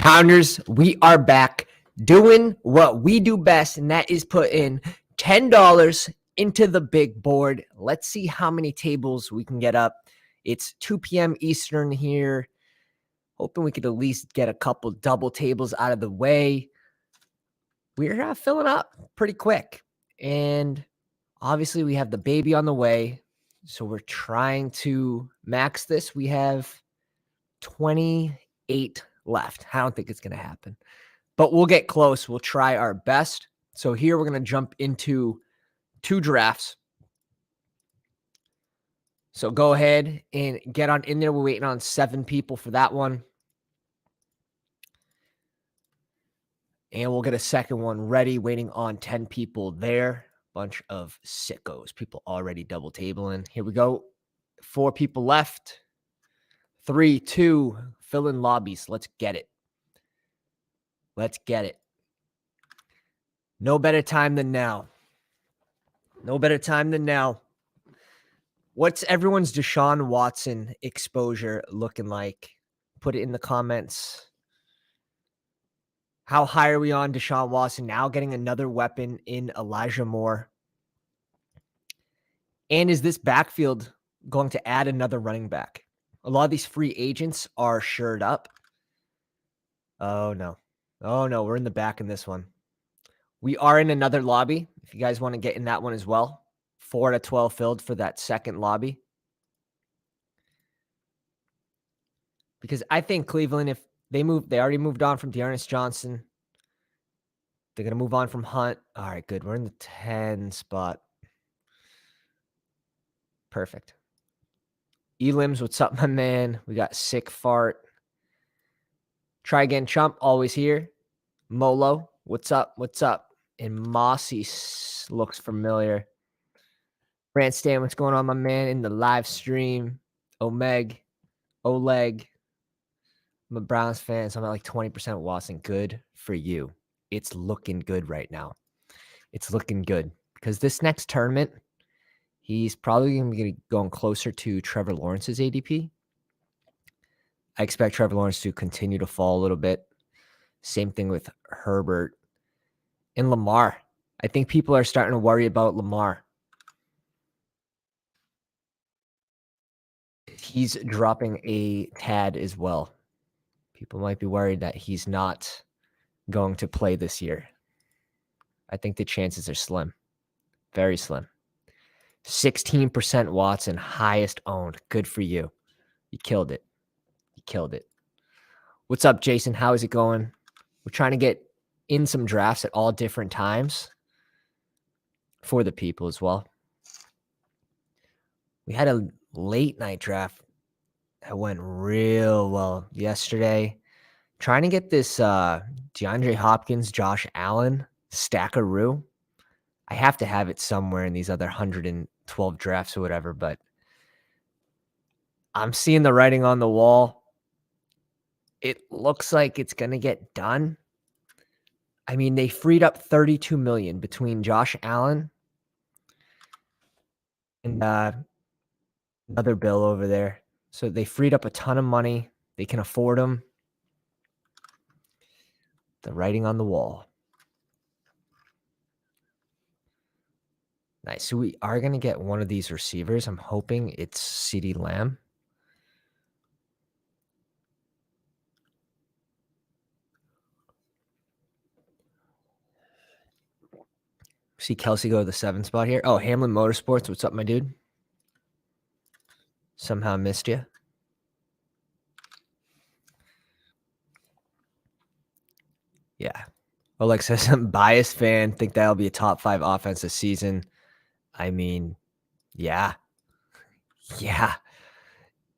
Pounders, we are back doing what we do best, and that is put in $10 into the big board. Let's see how many tables we can get up. It's 2 p.m. Eastern here. Hoping we could at least get a couple double tables out of the way. We're filling up pretty quick. And obviously we have the baby on the way. So we're trying to max this. We have 28 left. I don't think it's going to happen, but we'll get close. We'll try our best. So here we're going to jump into 2 drafts. So go ahead and get on in there. We're waiting on 7 people for that one. And we'll get a second one ready, waiting on 10 people there. Bunch of sickos. People already double tabling. Here we go. 4 people left. 3, 2, fill in lobbies. Let's get it. Let's get it. No better time than now. No better time than now. What's everyone's Deshaun Watson exposure looking like? Put it in the comments. How high are we on Deshaun Watson? Now getting another weapon in Elijah Moore. And is this backfield going to add another running back? A lot of these free agents are shored up. Oh, no. Oh, no. We're in the back in this one. We are in another lobby. If you guys want to get in that one as well. 4 out of 12 filled for that second lobby. Because I think Cleveland, if they already moved on from Dearness Johnson. They're going to move on from Hunt. All right, good. We're in the 10 spot. Perfect. Elims, what's up, my man? We got Sick Fart. Try again, Chump, always here. Molo, what's up? What's up? And Mossy looks familiar. Rant Stan, what's going on, my man? In the live stream. Oleg. I'm a Browns fan, so I'm at like 20% Watson. Good for you. It's looking good right now. It's looking good because this next tournament, he's probably going to be going closer to Trevor Lawrence's ADP. I expect Trevor Lawrence to continue to fall a little bit. Same thing with Herbert and Lamar. I think people are starting to worry about Lamar. He's dropping a tad as well. People might be worried that he's not going to play this year. I think the chances are slim. Very slim. 16% Watson, highest owned. Good for you. You killed it. You killed it. What's up, Jason? How is it going? We're trying to get in some drafts at all different times for the people as well. We had a late night draft that went real well yesterday. Trying to get this DeAndre Hopkins, Josh Allen stackaroo. I have to have it somewhere in these other 112 drafts or whatever, but I'm seeing the writing on the wall. It looks like it's going to get done. I mean, they freed up $32 million between Josh Allen and another bill over there. So they freed up a ton of money. They can afford them. The writing on the wall. Nice. So we are going to get one of these receivers. I'm hoping it's CeeDee Lamb. See Kelsey go to the 7 spot here. Oh, Hamlin Motorsports. What's up, my dude? Somehow missed you. Yeah. Alexa says, I'm biased fan. Think that'll be a top 5 offense this season. I mean, yeah. Yeah.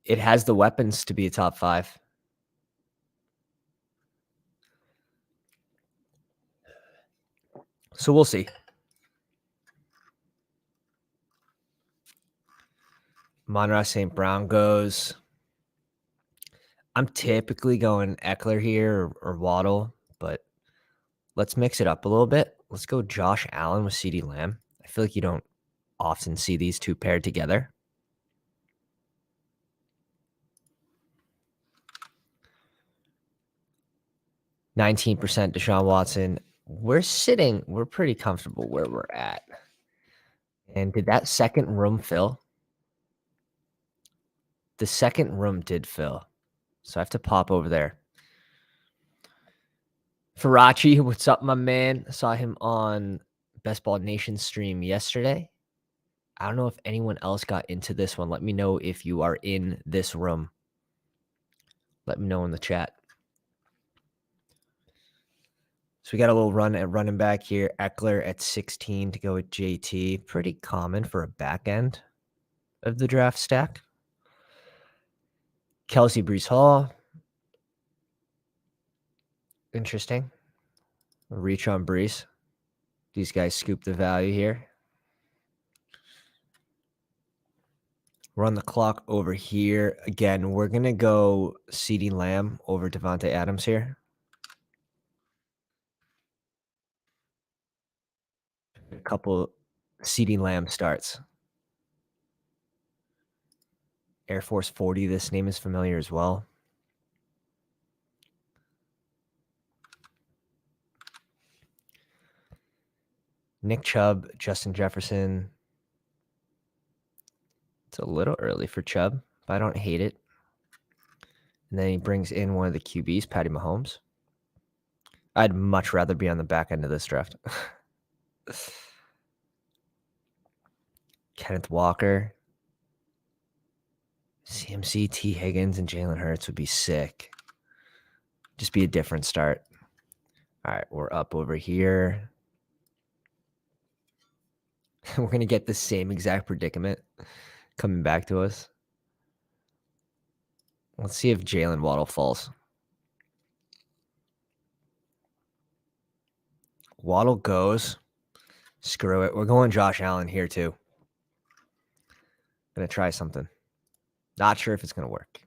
It has the weapons to be a top 5. So we'll see. Monroe St. Brown goes. I'm typically going Eckler here or Waddle, but let's mix it up a little bit. Let's go Josh Allen with CeeDee Lamb. I feel like you don't often see these two paired together. 19% Deshaun Watson. We're pretty comfortable where we're at. And did that second room fill? The second room did fill. So I have to pop over there. Farachi, what's up, my man? I saw him on Best Ball Nation stream yesterday. I don't know if anyone else got into this one. Let me know if you are in this room. Let me know in the chat. So we got a little run at running back here. Eckler at 16 to go with JT. Pretty common for a back end of the draft stack. Kelsey, Brees Hall. Interesting. Reach on Brees. These guys scoop the value here. Run the clock over here. Again, we're going to go CeeDee Lamb over Devontae Adams here. A couple CeeDee Lamb starts. Air Force 40, this name is familiar as well. Nick Chubb, Justin Jefferson. It's a little early for Chubb, but I don't hate it. And then he brings in one of the QBs, Patty Mahomes. I'd much rather be on the back end of this draft. Kenneth Walker. CMC, T. Higgins, and Jalen Hurts would be sick. Just be a different start. All right, we're up over here. We're going to get the same exact predicament coming back to us. Let's see if Jalen Waddle falls. Waddle goes. Screw it. We're going Josh Allen here too. Going to try something. Not sure if it's going to work.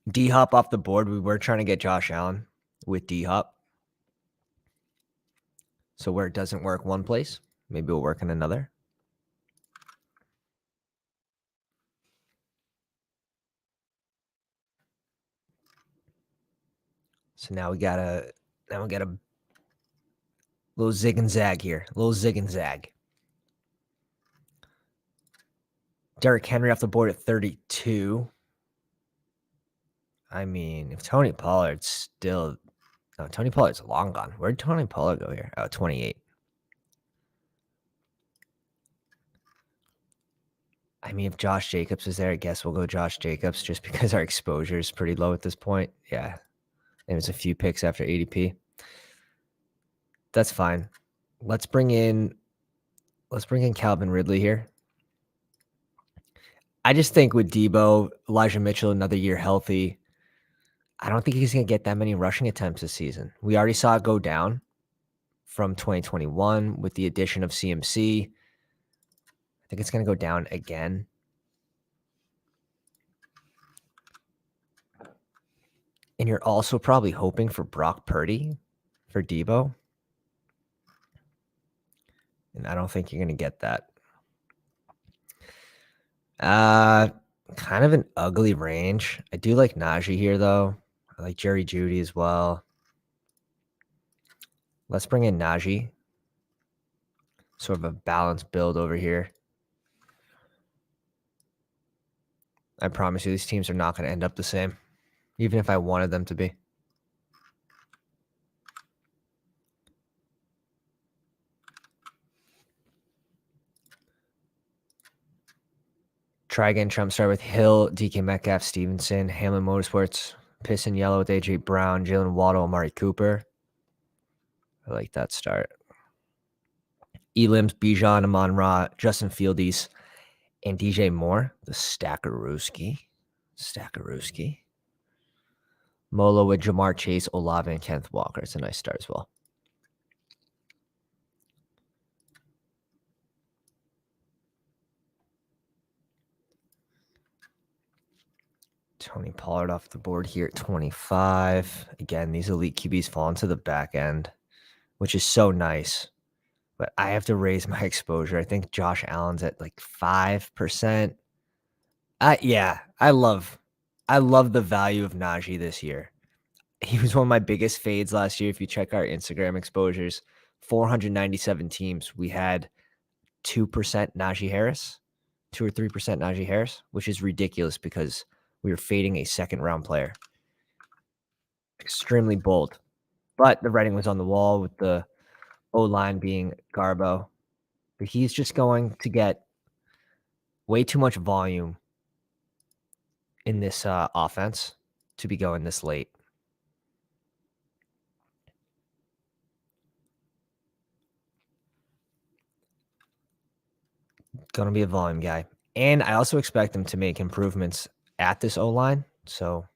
D-Hop off the board. We were trying to get Josh Allen with D-Hop. So where it doesn't work one place, maybe it'll work in another. So now we got a little zig and zag here. A little zig and zag. Derrick Henry off the board at 32. I mean, if Tony Pollard's still... No, Tony Pollard's long gone. Where'd Tony Pollard go here? Oh, 28. I mean, if Josh Jacobs is there, I guess we'll go Josh Jacobs just because our exposure is pretty low at this point. Yeah. It was a few picks after ADP. That's fine. Let's bring in Calvin Ridley here. I just think with Debo, Elijah Mitchell, another year healthy, I don't think he's going to get that many rushing attempts this season. We already saw it go down from 2021 with the addition of CMC. I think it's going to go down again. And you're also probably hoping for Brock Purdy for Debo. And I don't think you're going to get that. Kind of an ugly range. I do like Najee here, though. I like Jerry Jeudy as well. Let's bring in Najee. Sort of a balanced build over here. I promise you, these teams are not going to end up the same, even if I wanted them to be. Try again, Trump. Start with Hill, DK Metcalf, Stevenson, Hamlin Motorsports, Piss and Yellow with AJ Brown, Jalen Waddle, Amari Cooper. I like that start. Elims, Bijan, Amon-Ra, Justin Fields, and DJ Moore, the Stackerooski. Molo with Jamar Chase, Olave, and Kenneth Walker. It's a nice start as well. Tony Pollard off the board here at 25. Again, these elite QBs fall into the back end, which is so nice. But I have to raise my exposure. I think Josh Allen's at like 5%. Yeah, I love the value of Najee this year. He was one of my biggest fades last year. If you check our Instagram exposures, 497 teams, we had 2% Najee Harris, 2 or 3% Najee Harris, which is ridiculous because we were fading a second round player. Extremely bold. But the writing was on the wall with the O line being Garbo. But he's just going to get way too much volume in this offense to be going this late. Going to be a volume guy. And I also expect him to make improvements at this O-line. So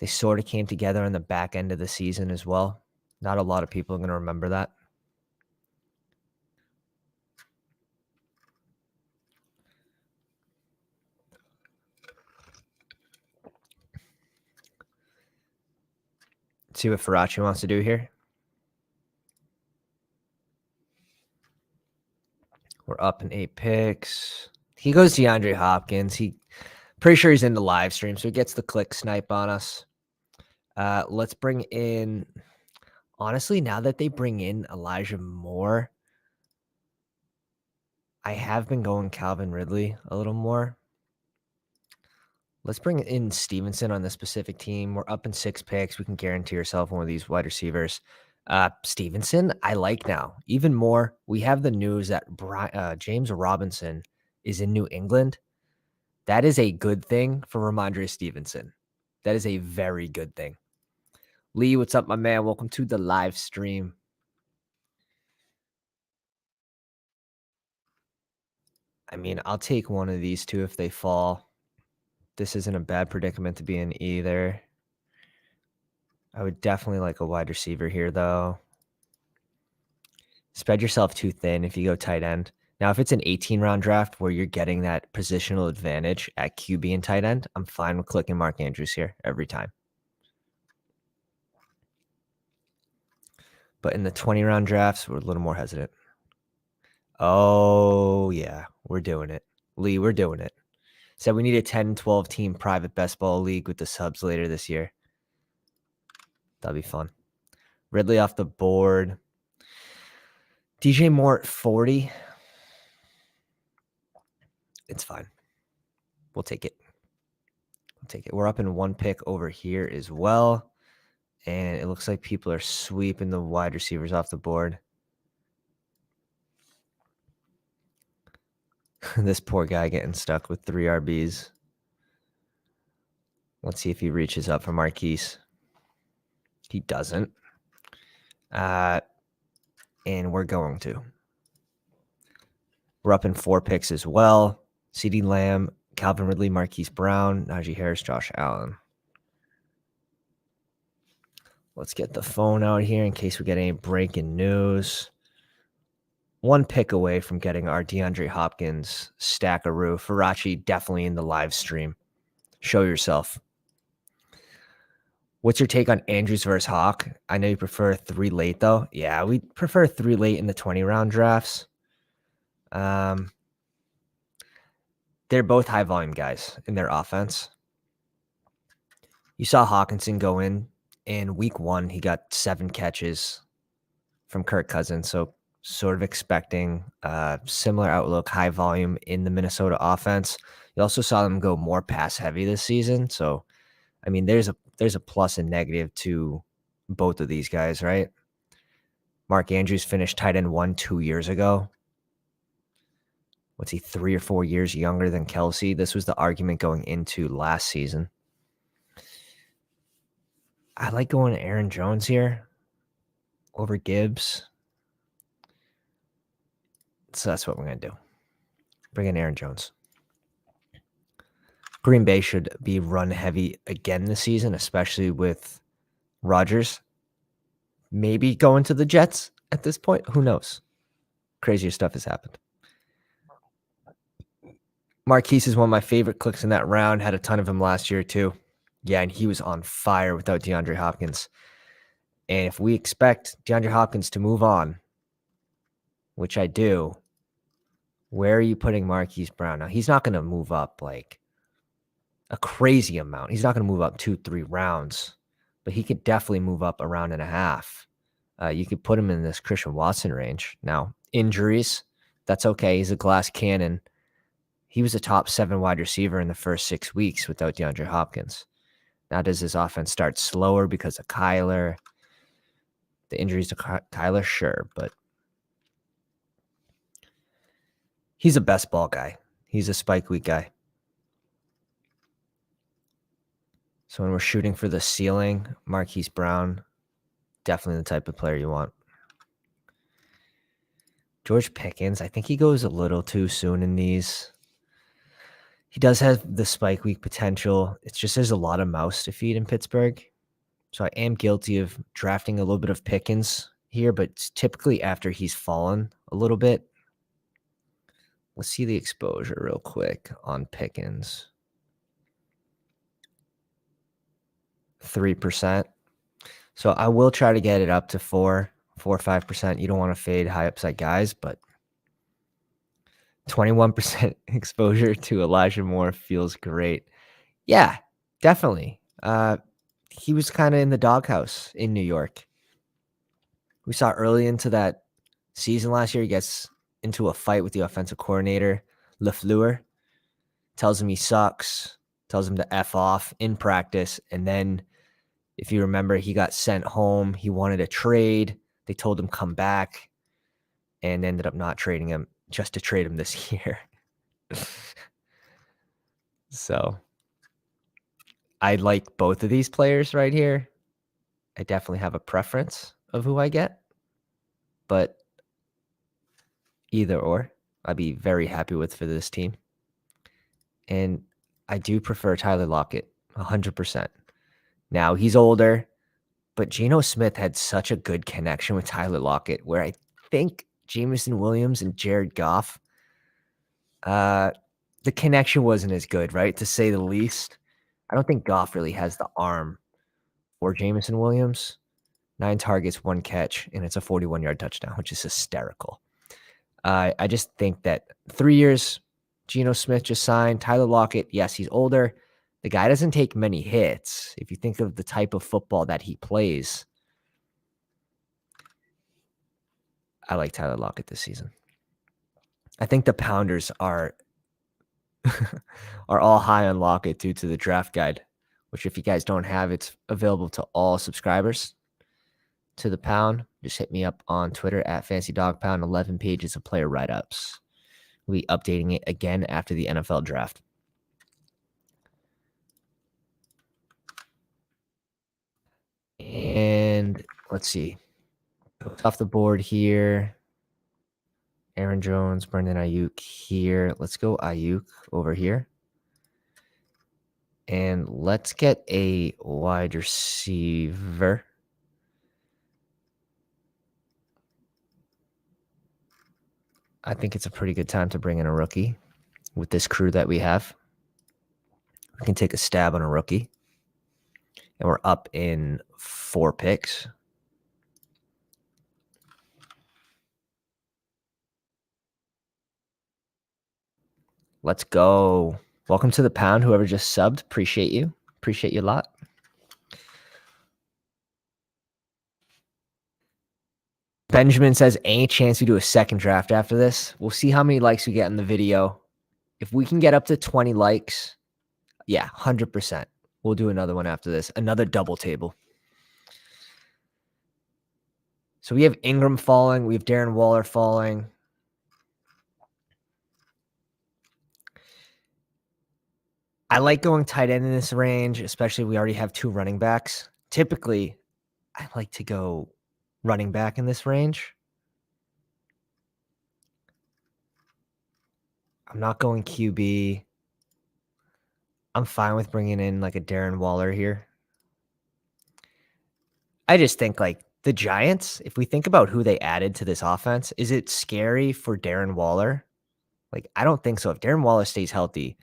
they sort of came together on the back end of the season as well. Not a lot of people are going to remember that. Let's see what Faraci wants to do here. We're up in 8 picks. He goes DeAndre Hopkins. Pretty sure he's in the live stream, so he gets the click snipe on us. Let's bring in, honestly, now that they bring in Elijah Moore, I have been going Calvin Ridley a little more. Let's bring in Stevenson on this specific team. We're up in 6 picks. We can guarantee ourselves one of these wide receivers. Stevenson, I like now. Even more, we have the news that James Robinson is in New England. That is a good thing for Ramondre Stevenson. That is a very good thing. Lee, what's up, my man? Welcome to the live stream. I mean, I'll take one of these two if they fall. This isn't a bad predicament to be in either. I would definitely like a wide receiver here, though. Spread yourself too thin if you go tight end. Now, if it's an 18-round draft where you're getting that positional advantage at QB and tight end, I'm fine with clicking Mark Andrews here every time. But in the 20-round drafts, we're a little more hesitant. Oh, yeah, we're doing it. Lee, we're doing it. Said we need a 10-12 team private best ball league with the subs later this year. That'll be fun. Ridley off the board. DJ Moore at 40. It's fine. We'll take it. We'll take it. We're up in 1 pick over here as well. And it looks like people are sweeping the wide receivers off the board. This poor guy getting stuck with 3 RBs. Let's see if he reaches up for Marquise. He doesn't. And we're going to. We're up in 4 picks as well. CeeDee Lamb, Calvin Ridley, Marquise Brown, Najee Harris, Josh Allen. Let's get the phone out here in case we get any breaking news. 1 pick away from getting our DeAndre Hopkins stackaroo. Faraci definitely in the live stream. Show yourself. What's your take on Andrews versus Hawk? I know you prefer 3 late, though. Yeah, we prefer 3 late in the 20-round drafts. They're both high-volume guys in their offense. You saw Hawkinson go in week 1. He got 7 catches from Kirk Cousins, so sort of expecting similar outlook, high volume in the Minnesota offense. You also saw them go more pass-heavy this season, so I mean, there's a plus and negative to both of these guys, right? Mark Andrews finished tight end 1 2 years ago. What's he, 3 or 4 years younger than Kelsey? This was the argument going into last season. I like going Aaron Jones here over Gibbs. So that's what we're going to do. Bring in Aaron Jones. Green Bay should be run heavy again this season, especially with Rodgers. Maybe going to the Jets at this point. Who knows? Crazier stuff has happened. Marquise is one of my favorite clicks in that round. Had a ton of him last year too. Yeah, and he was on fire without DeAndre Hopkins. And if we expect DeAndre Hopkins to move on, which I do, Where are you putting Marquise Brown? Now, he's not going to move up like a crazy amount. He's not going to move up 2-3 rounds, but he could definitely move up a round and a half. You could put him in this Christian Watson range. Now, injuries, that's okay. He's a glass cannon. He was a top 7 wide receiver in the first 6 weeks without DeAndre Hopkins. Now, does his offense start slower because of Kyler? The injuries to Kyler, sure, but he's a best ball guy. He's a spike week guy. So when we're shooting for the ceiling, Marquise Brown, definitely the type of player you want. George Pickens, I think he goes a little too soon in these. He does have the spike week potential. It's just there's a lot of mouths to feed in Pittsburgh. So I am guilty of drafting a little bit of Pickens here, but it's typically after he's fallen a little bit. Let's see the exposure real quick on Pickens. 3%. So I will try to get it up to 4 or 5%. You don't want to fade high upside guys, but 21% exposure to Elijah Moore feels great. Yeah, definitely. He was kind of in the doghouse in New York. We saw early into that season last year, he gets into a fight with the offensive coordinator, LaFleur, tells him he sucks, tells him to F off in practice. And then, if you remember, he got sent home. He wanted a trade. They told him come back and ended up not trading him just to trade him this year. So I like both of these players right here. I definitely have a preference of who I get, but either or, I'd be very happy with for this team. And I do prefer Tyler Lockett 100%. Now, he's older, but Geno Smith had such a good connection with Tyler Lockett, where I think Jameson Williams and Jared Goff, the connection wasn't as good, right? To say the least. I don't think Goff really has the arm for Jameson Williams. 9 targets, 1 catch, and it's a 41-yard touchdown, which is hysterical. I just think that 3 years, Geno Smith just signed. Tyler Lockett, yes, he's older. The guy doesn't take many hits. If you think of the type of football that he plays, I like Tyler Lockett this season. I think the Pounders are all high on Lockett due to the draft guide, which if you guys don't have, it's available to all subscribers to the Pound. Just hit me up on Twitter at FancyDogPound. 11 pages of player write-ups. We'll be updating it again after the NFL draft. And let's see. Off the board here. Aaron Jones, Brendan Ayuk here. Let's go Ayuk over here. And let's get a wide receiver. I think it's a pretty good time to bring in a rookie with this crew that we have. We can take a stab on a rookie. And we're up in 4 picks. Let's go. Welcome to the Pound, whoever just subbed. Appreciate you. Appreciate you a lot. Benjamin says, any chance we do a second draft after this? We'll see how many likes we get in the video. If we can get up to 20 likes, yeah, 100%. We'll do another one after this. Another double table. So we have Ingram falling. We have Darren Waller falling. I like going tight end in this range, especially we already have 2 running backs. Typically, I like to go running back in this range. I'm not going QB. I'm fine with bringing in like a Darren Waller here. I just think like the Giants, if we think about who they added to this offense, is it scary for Darren Waller? Like, I don't think so. If Darren Waller stays healthy,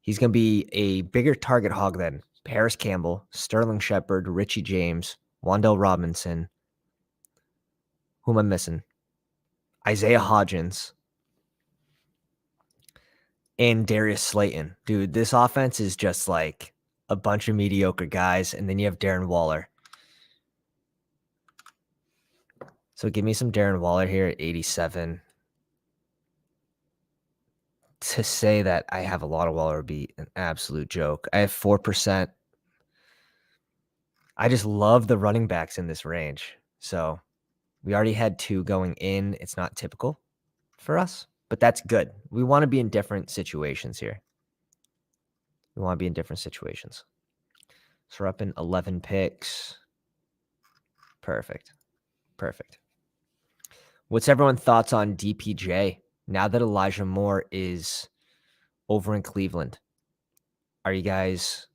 he's going to be a bigger target hog than Paris Campbell, Sterling Shepard, Richie James, Wan'Dale Robinson. Who am I missing? Isaiah Hodgins. and Darius Slayton. Dude, this offense is just like a bunch of mediocre guys, and then you have Darren Waller. So give me some Darren Waller here at 87. To say that I have a lot of Waller would be an absolute joke. I have 4%. I just love the running backs in this range. So we already had 2 going in. It's not typical for us, but that's good. We want to be in different situations here. We want to be in different situations. So we're up in 11 picks. Perfect. Perfect. What's everyone's thoughts on DPJ now that Elijah Moore is over in Cleveland? Are you guys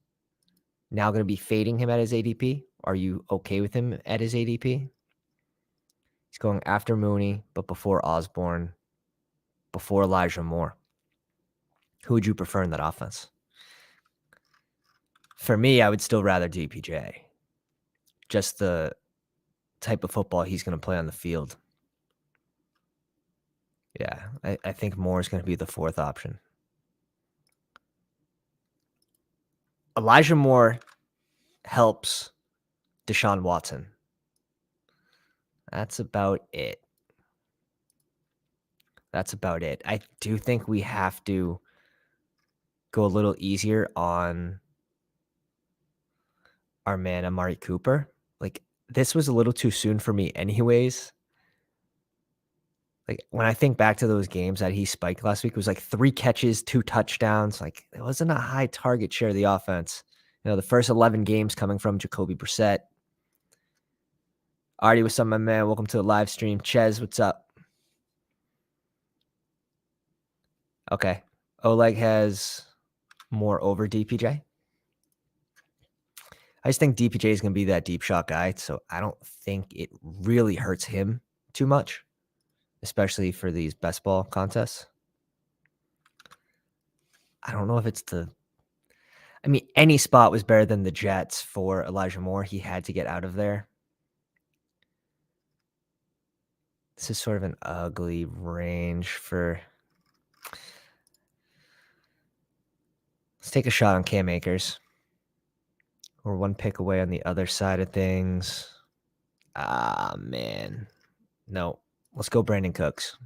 now going to be fading him at his ADP? Are you okay with him at his ADP? He's going after Mooney, but before Osborne, before Elijah Moore. Who would you prefer in that offense? For me, I would still rather DPJ. Just the type of football he's going to play on the field. Yeah, I think Moore is going to be the 4th option. Elijah Moore helps Deshaun Watson. That's about it. That's about it. I do think we have to go a little easier on our man Amari Cooper. Like, this was a little too soon for me anyways. Like, when I think back to those games that he spiked last week, it was like 3 catches, 2 touchdowns. Like, it wasn't a high target share of the offense. You know, the first 11 games coming from Jacoby Brissett. Artie, what's up, my man? Welcome to the live stream. Ches, what's up? Okay. Oleg has more over DPJ. I just think DPJ is going to be that deep shot guy, so I don't think it really hurts him too much, especially for these best ball contests. I don't know if it's I mean, any spot was better than the Jets for Elijah Moore. He had to get out of there. This is sort of an ugly range for... Let's take a shot on Cam Akers. We're 1 pick away on the other side of things. Ah, man. No. Let's go Brandon Cooks.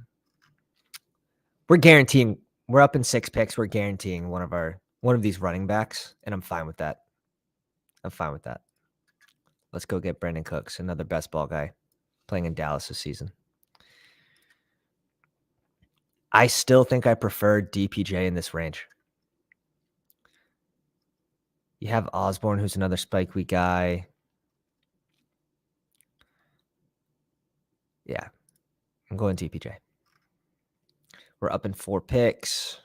We're guaranteeing... We're up in 6 picks. We're guaranteeing one of these running backs, and I'm fine with that. I'm fine with that. Let's go get Brandon Cooks, another best ball guy playing in Dallas this season. I still think I prefer DPJ in this range. You have Osborne, who's another spike week guy. Yeah, I'm going DPJ. We're up in 4 picks.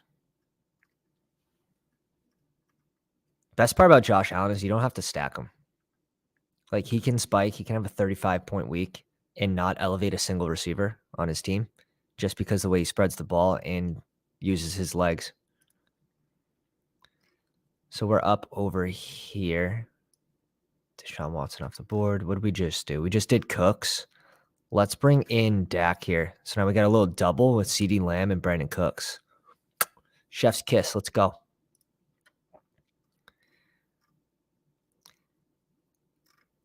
Best part about Josh Allen is you don't have to stack him. Like, he can spike. He can have a 35-point week and not elevate a single receiver on his team just because the way he spreads the ball and uses his legs. So we're up over here. Deshaun Watson off the board. What did we just do? We just did Cooks. Let's bring in Dak here. So now we got a little double with CeeDee Lamb and Brandon Cooks. Chef's kiss. Let's go.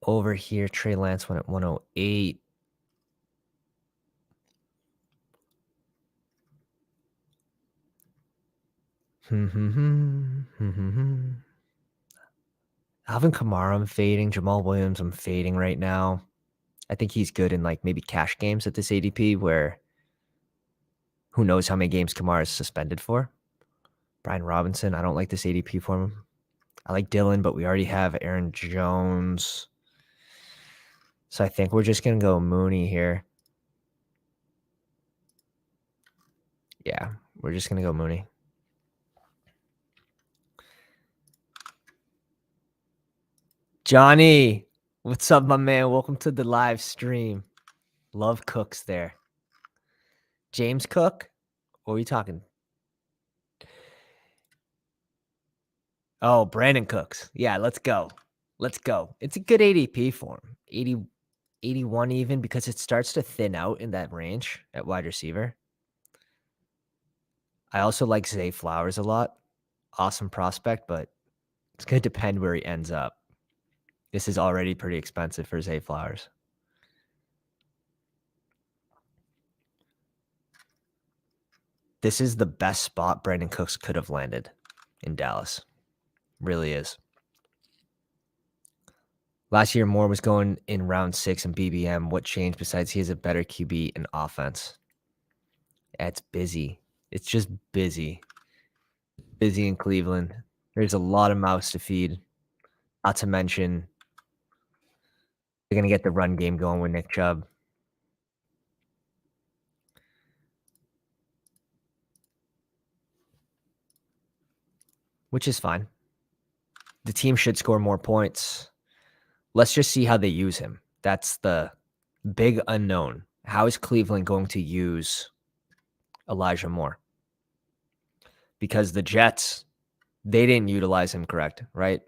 Over here, Trey Lance went at 108. Alvin Kamara, I'm fading. Jamal Williams, I'm fading right now. I think he's good in like maybe cash games at this ADP where who knows how many games Kamara is suspended for. Brian Robinson, I don't like this ADP for him. I like Dylan, but we already have Aaron Jones. So I think we're just going to go Mooney here. Yeah, we're just going to go Mooney. Johnny, what's up, my man? Welcome to the live stream. Love Cooks there. James Cook? What are you talking? Oh, Brandon Cooks. Yeah, let's go. Let's go. It's a good ADP for him. 80, 81 even, because it starts to thin out in that range at wide receiver. I also like Zay Flowers a lot. Awesome prospect, but it's going to depend where he ends up. This is already pretty expensive for Zay Flowers. This is the best spot Brandon Cooks could have landed in Dallas. Really is. Last year, Moore was going in round 6 in BBM. What changed besides he has a better QB and offense? It's busy. It's just busy. Busy in Cleveland. There's a lot of mouths to feed. Not to mention, they're going to get the run game going with Nick Chubb. Which is fine. The team should score more points. Let's just see how they use him. That's the big unknown. How is Cleveland going to use Elijah Moore? Because the Jets, they didn't utilize him correct, right?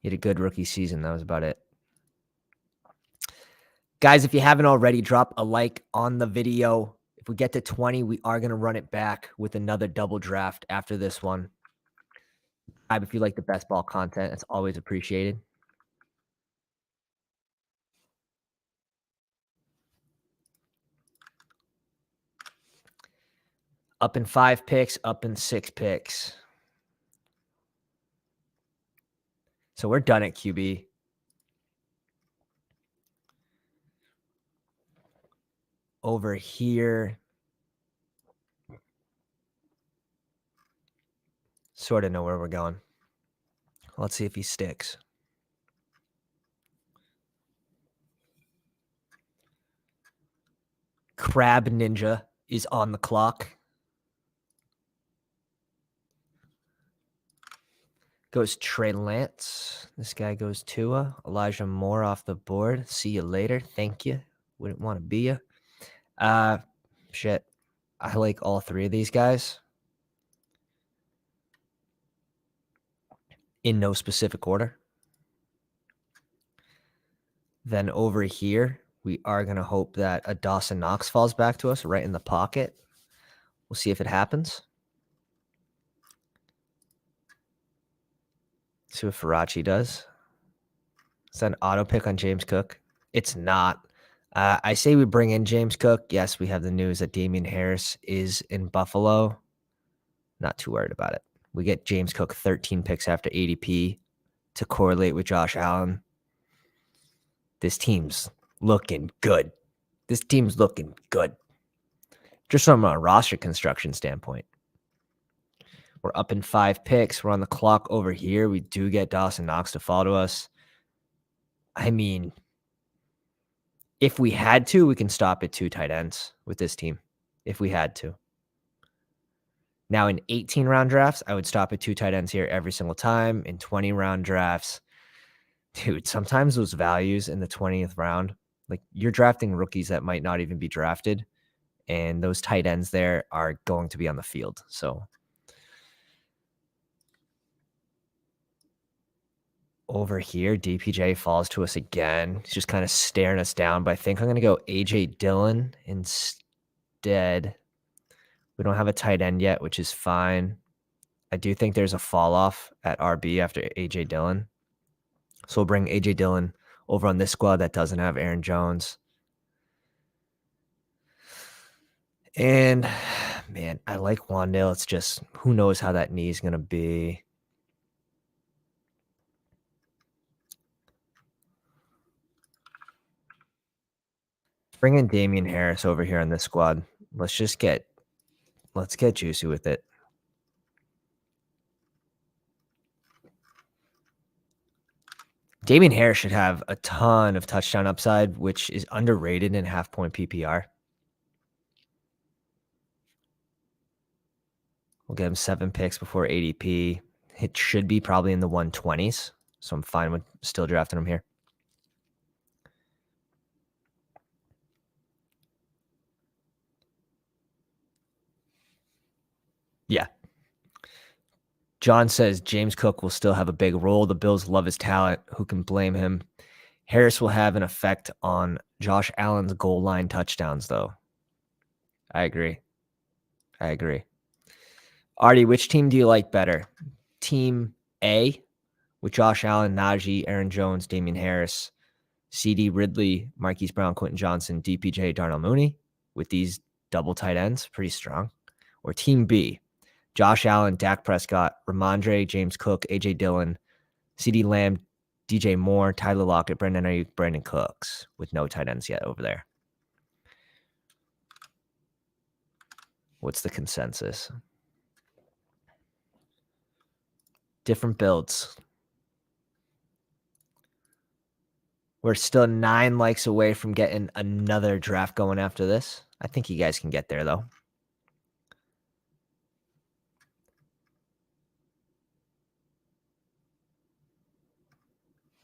He had a good rookie season. That was about it. Guys, if you haven't already, drop a like on the video. If we get to 20, we are going to run it back with another double draft after this one. If you like the best ball content, it's always appreciated. Up in 5 picks, up in 6 picks. So we're done at QB. Over here, sort of know where we're going. Let's see if he sticks. Crab Ninja is on the clock. Goes Trey Lance. This guy goes Tua. Elijah Moore off the board. See you later. Thank you. Wouldn't want to be you. Shit. I like all 3 of these guys. In no specific order. Then over here, we are going to hope that a Dawson Knox falls back to us right in the pocket. We'll see if it happens. See what Farachi does. Is that an auto pick on James Cook? It's not. I say we bring in James Cook. Yes, we have the news that Damian Harris is in Buffalo. Not too worried about it. We get James Cook 13 picks after ADP to correlate with Josh Allen. This team's looking good. This team's looking good. Just from a roster construction standpoint. We're up in 5 picks. We're on the clock over here. We do get Dawson Knox to fall to us. I mean, if we had to, we can stop at 2 tight ends with this team. If we had to. Now, in 18-round drafts, I would stop at 2 tight ends here every single time. In 20-round drafts, dude, sometimes those values in the 20th round, like you're drafting rookies that might not even be drafted, and those tight ends there are going to be on the field. So over here, DPJ falls to us again. He's just kind of staring us down, but I think I'm going to go AJ Dillon instead. We don't have a tight end yet, which is fine. I do think there's a fall off at RB after AJ Dillon. So we'll bring AJ Dillon over on this squad that doesn't have Aaron Jones. And, man, I like Wandale. It's just who knows how that knee is going to be. Bring in Damian Harris over here on this squad. Let's get juicy with it. Damian Harris should have a ton of touchdown upside, which is underrated in half-point PPR. We'll get him 7 picks before ADP. It should be probably in the 120s, so I'm fine with still drafting him here. Yeah. John says James Cook will still have a big role. The Bills love his talent. Who can blame him? Harris will have an effect on Josh Allen's goal line touchdowns, though. I agree. I agree. Artie, which team do you like better? Team A with Josh Allen, Najee, Aaron Jones, Damian Harris, CD Ridley, Marquise Brown, Quentin Johnson, DPJ, Darnell Mooney with these double tight ends, pretty strong. Or Team B, Josh Allen, Dak Prescott, Ramondre, James Cook, AJ Dillon, CD Lamb, DJ Moore, Tyler Lockett, Brandon Ayuk, Brandon Cooks with no tight ends yet over there. What's the consensus? Different builds. We're still 9 likes away from getting another draft going after this. I think you guys can get there, though.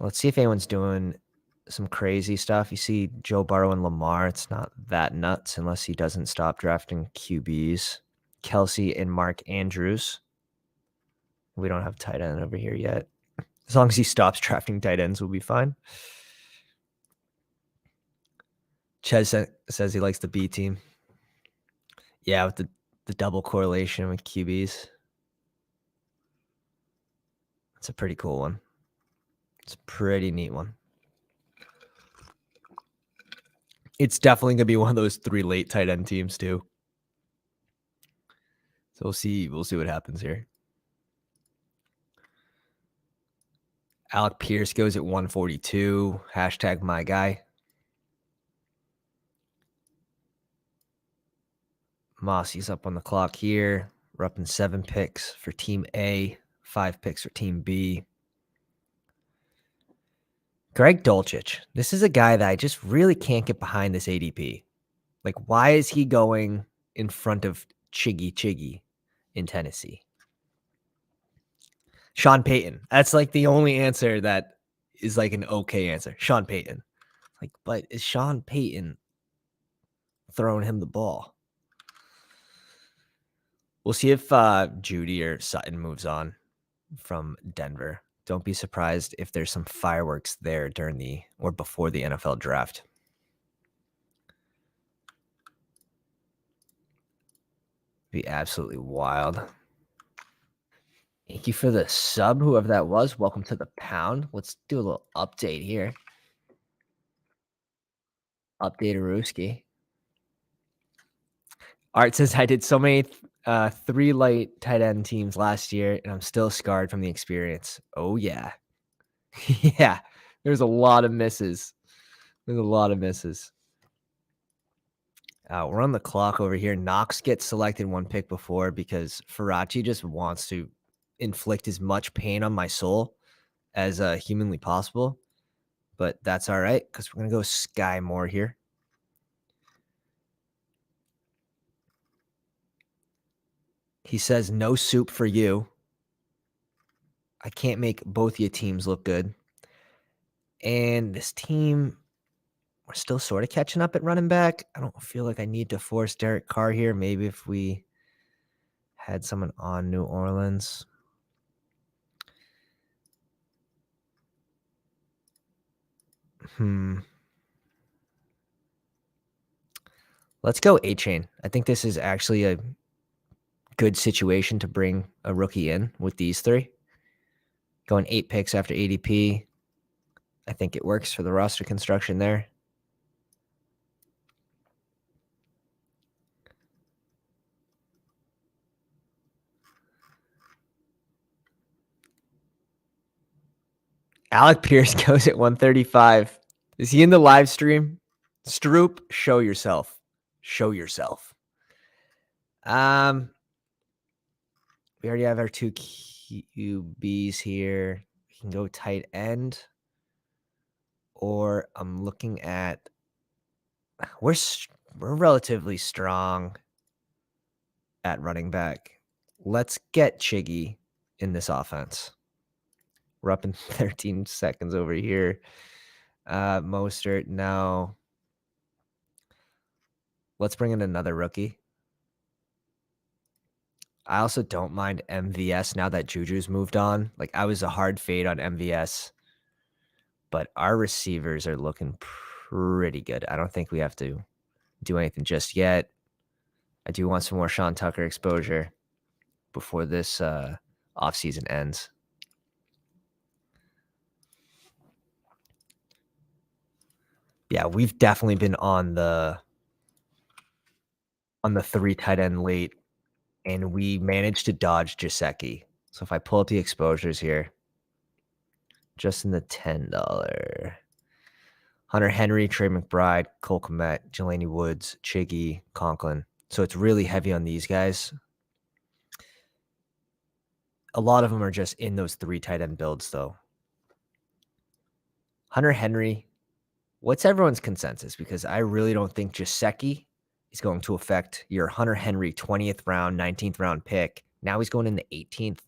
Let's see if anyone's doing some crazy stuff. You see Joe Burrow and Lamar. It's not that nuts unless he doesn't stop drafting QBs. Kelsey and Mark Andrews. We don't have tight end over here yet. As long as he stops drafting tight ends, we'll be fine. Ches says he likes the B team. Yeah, with the double correlation with QBs. It's a pretty cool one. It's a pretty neat one. It's definitely going to be one of those 3 late tight end teams too. So we'll see what happens here. Alec Pierce goes at 142. Hashtag my guy. Mossy's up on the clock here. We're up in 7 picks for Team A, 5 picks for Team B. Greg Dulcich. This is a guy that I just really can't get behind this ADP. Like, why is he going in front of Chiggy in Tennessee? Sean Payton. That's like the only answer that is like an okay answer. Sean Payton. Like, but is Sean Payton throwing him the ball? We'll see if Judy or Sutton moves on from Denver. Don't be surprised if there's some fireworks there during or before the NFL draft. Be absolutely wild. Thank you for the sub, whoever that was. Welcome to the pound. Let's do a little update here. Update Aruski. Art says, I did so many 3 light tight end teams last year, and I'm still scarred from the experience. Oh, yeah. Yeah, there's a lot of misses. We're on the clock over here. Knox gets selected 1 pick before because Faraci just wants to inflict as much pain on my soul as humanly possible. But that's all right because we're going to go Sky Moore here. He says, no soup for you. I can't make both of your teams look good. And this team, we're still sort of catching up at running back. I don't feel like I need to force Derek Carr here. Maybe if we had someone on New Orleans. Let's go A-Chain. I think this is actually a good situation to bring a rookie in with these 3. Going 8 picks after ADP. I think it works for the roster construction there. Alec Pierce goes at 135. Is he in the live stream? Stroop, show yourself. Show yourself. We already have our 2 QBs here. We can go tight end. Or I'm looking at we're relatively strong at running back. Let's get Chiggy in this offense. We're up in 13 seconds over here. Mostert, no. Let's bring in another rookie. I also don't mind MVS now that Juju's moved on. Like, I was a hard fade on MVS, but our receivers are looking pretty good. I don't think we have to do anything just yet. I do want some more Sean Tucker exposure before this offseason ends. Yeah, we've definitely been on the 3 tight end late, and we managed to dodge Gesicki. So if I pull up the exposures here, just in the $10. Hunter Henry, Trey McBride, Cole Kmet, Jelani Woods, Chiggy, Conklin. So it's really heavy on these guys. A lot of them are just in those 3 tight end builds, though. Hunter Henry, what's everyone's consensus? Because I really don't think Gesicki is going to affect your Hunter Henry 20th round, 19th round pick. Now he's going in the 18th.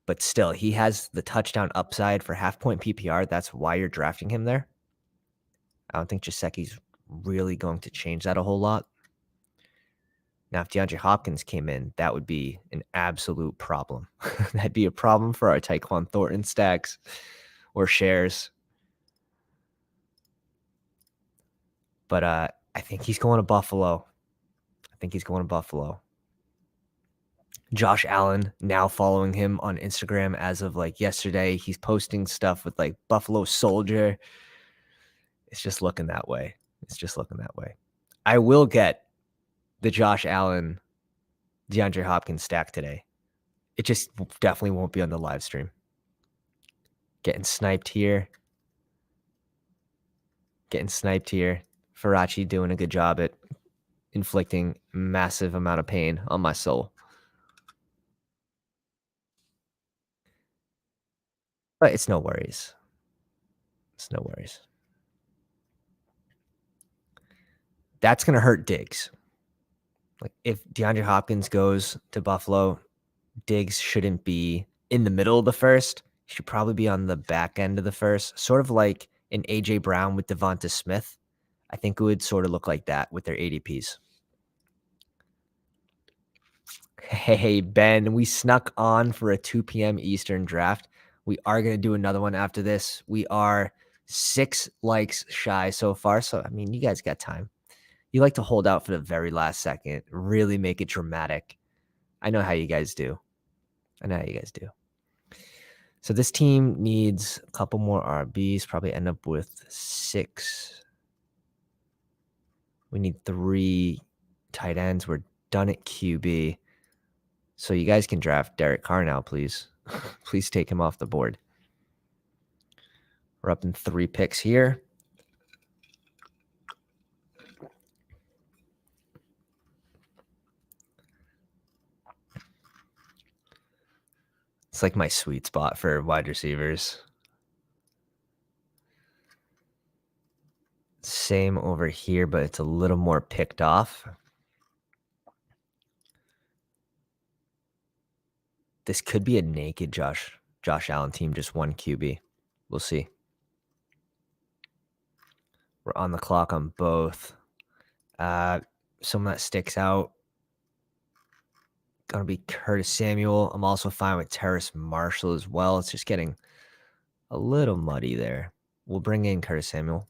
But still, he has the touchdown upside for half-point PPR. That's why you're drafting him there. I don't think Gesicki's really going to change that a whole lot. Now, if DeAndre Hopkins came in, that would be an absolute problem. That'd be a problem for our Tyquan Thornton stacks or shares. But I think he's going to Buffalo. Josh Allen, now following him on Instagram as of like yesterday. He's posting stuff with like Buffalo Soldier. It's just looking that way. I will get the Josh Allen, DeAndre Hopkins stack today. It just definitely won't be on the live stream. Getting sniped here. Faraci doing a good job at inflicting massive amount of pain on my soul. But it's no worries. That's going to hurt Diggs. Like if DeAndre Hopkins goes to Buffalo, Diggs shouldn't be in the middle of the first. He should probably be on the back end of the first, sort of like an A.J. Brown with Devonta Smith. I think it would sort of look like that with their ADPs. Hey, Ben, we snuck on for a 2 p.m. Eastern draft. We are going to do another one after this. We are 6 likes shy so far. So, I mean, you guys got time. You like to hold out for the very last second, really make it dramatic. I know how you guys do. So this team needs a couple more RBs, probably end up with 6. We need 3 tight ends. We're done at QB. So you guys can draft Derek Carr now, please. Please take him off the board. We're up in 3 picks here. It's like my sweet spot for wide receivers. Same over here, but it's a little more picked off. This could be a naked Josh Allen team, just 1 QB. We'll see. We're on the clock on both. Someone that sticks out, going to be Curtis Samuel. I'm also fine with Terrace Marshall as well. It's just getting a little muddy there. We'll bring in Curtis Samuel.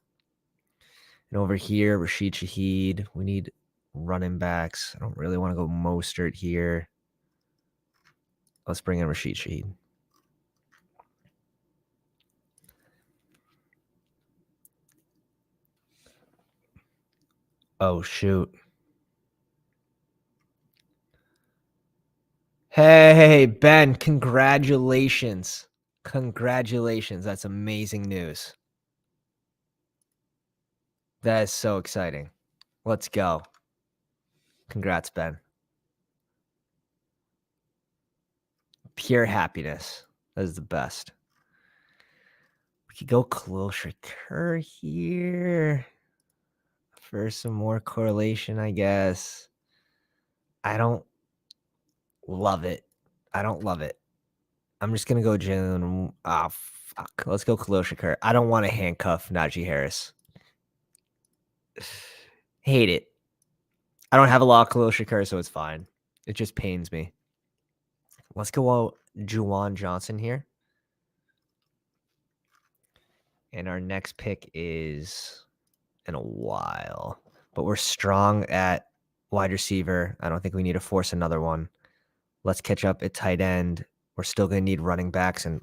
And over here, Rashid Shaheed. We need running backs. I don't really want to go Mostert here. Let's bring in Rashid Shaheed. Oh, shoot. Hey, Ben, congratulations. That's amazing news. That is so exciting. Let's go. Congrats, Ben. Pure happiness. That is the best. We could go Khalil Shakir here for some more correlation, I guess. I don't love it. I'm just going to go Jalen. Oh, fuck. Let's go Khalil Shakir. I don't want to handcuff Najee Harris. Hate it. I don't have a lot of Khalil Shakir, so it's fine. It just pains me. Let's go out Juwan Johnson here. And our next pick is in a while. But we're strong at wide receiver. I don't think we need to force another one. Let's catch up at tight end. We're still going to need running backs, and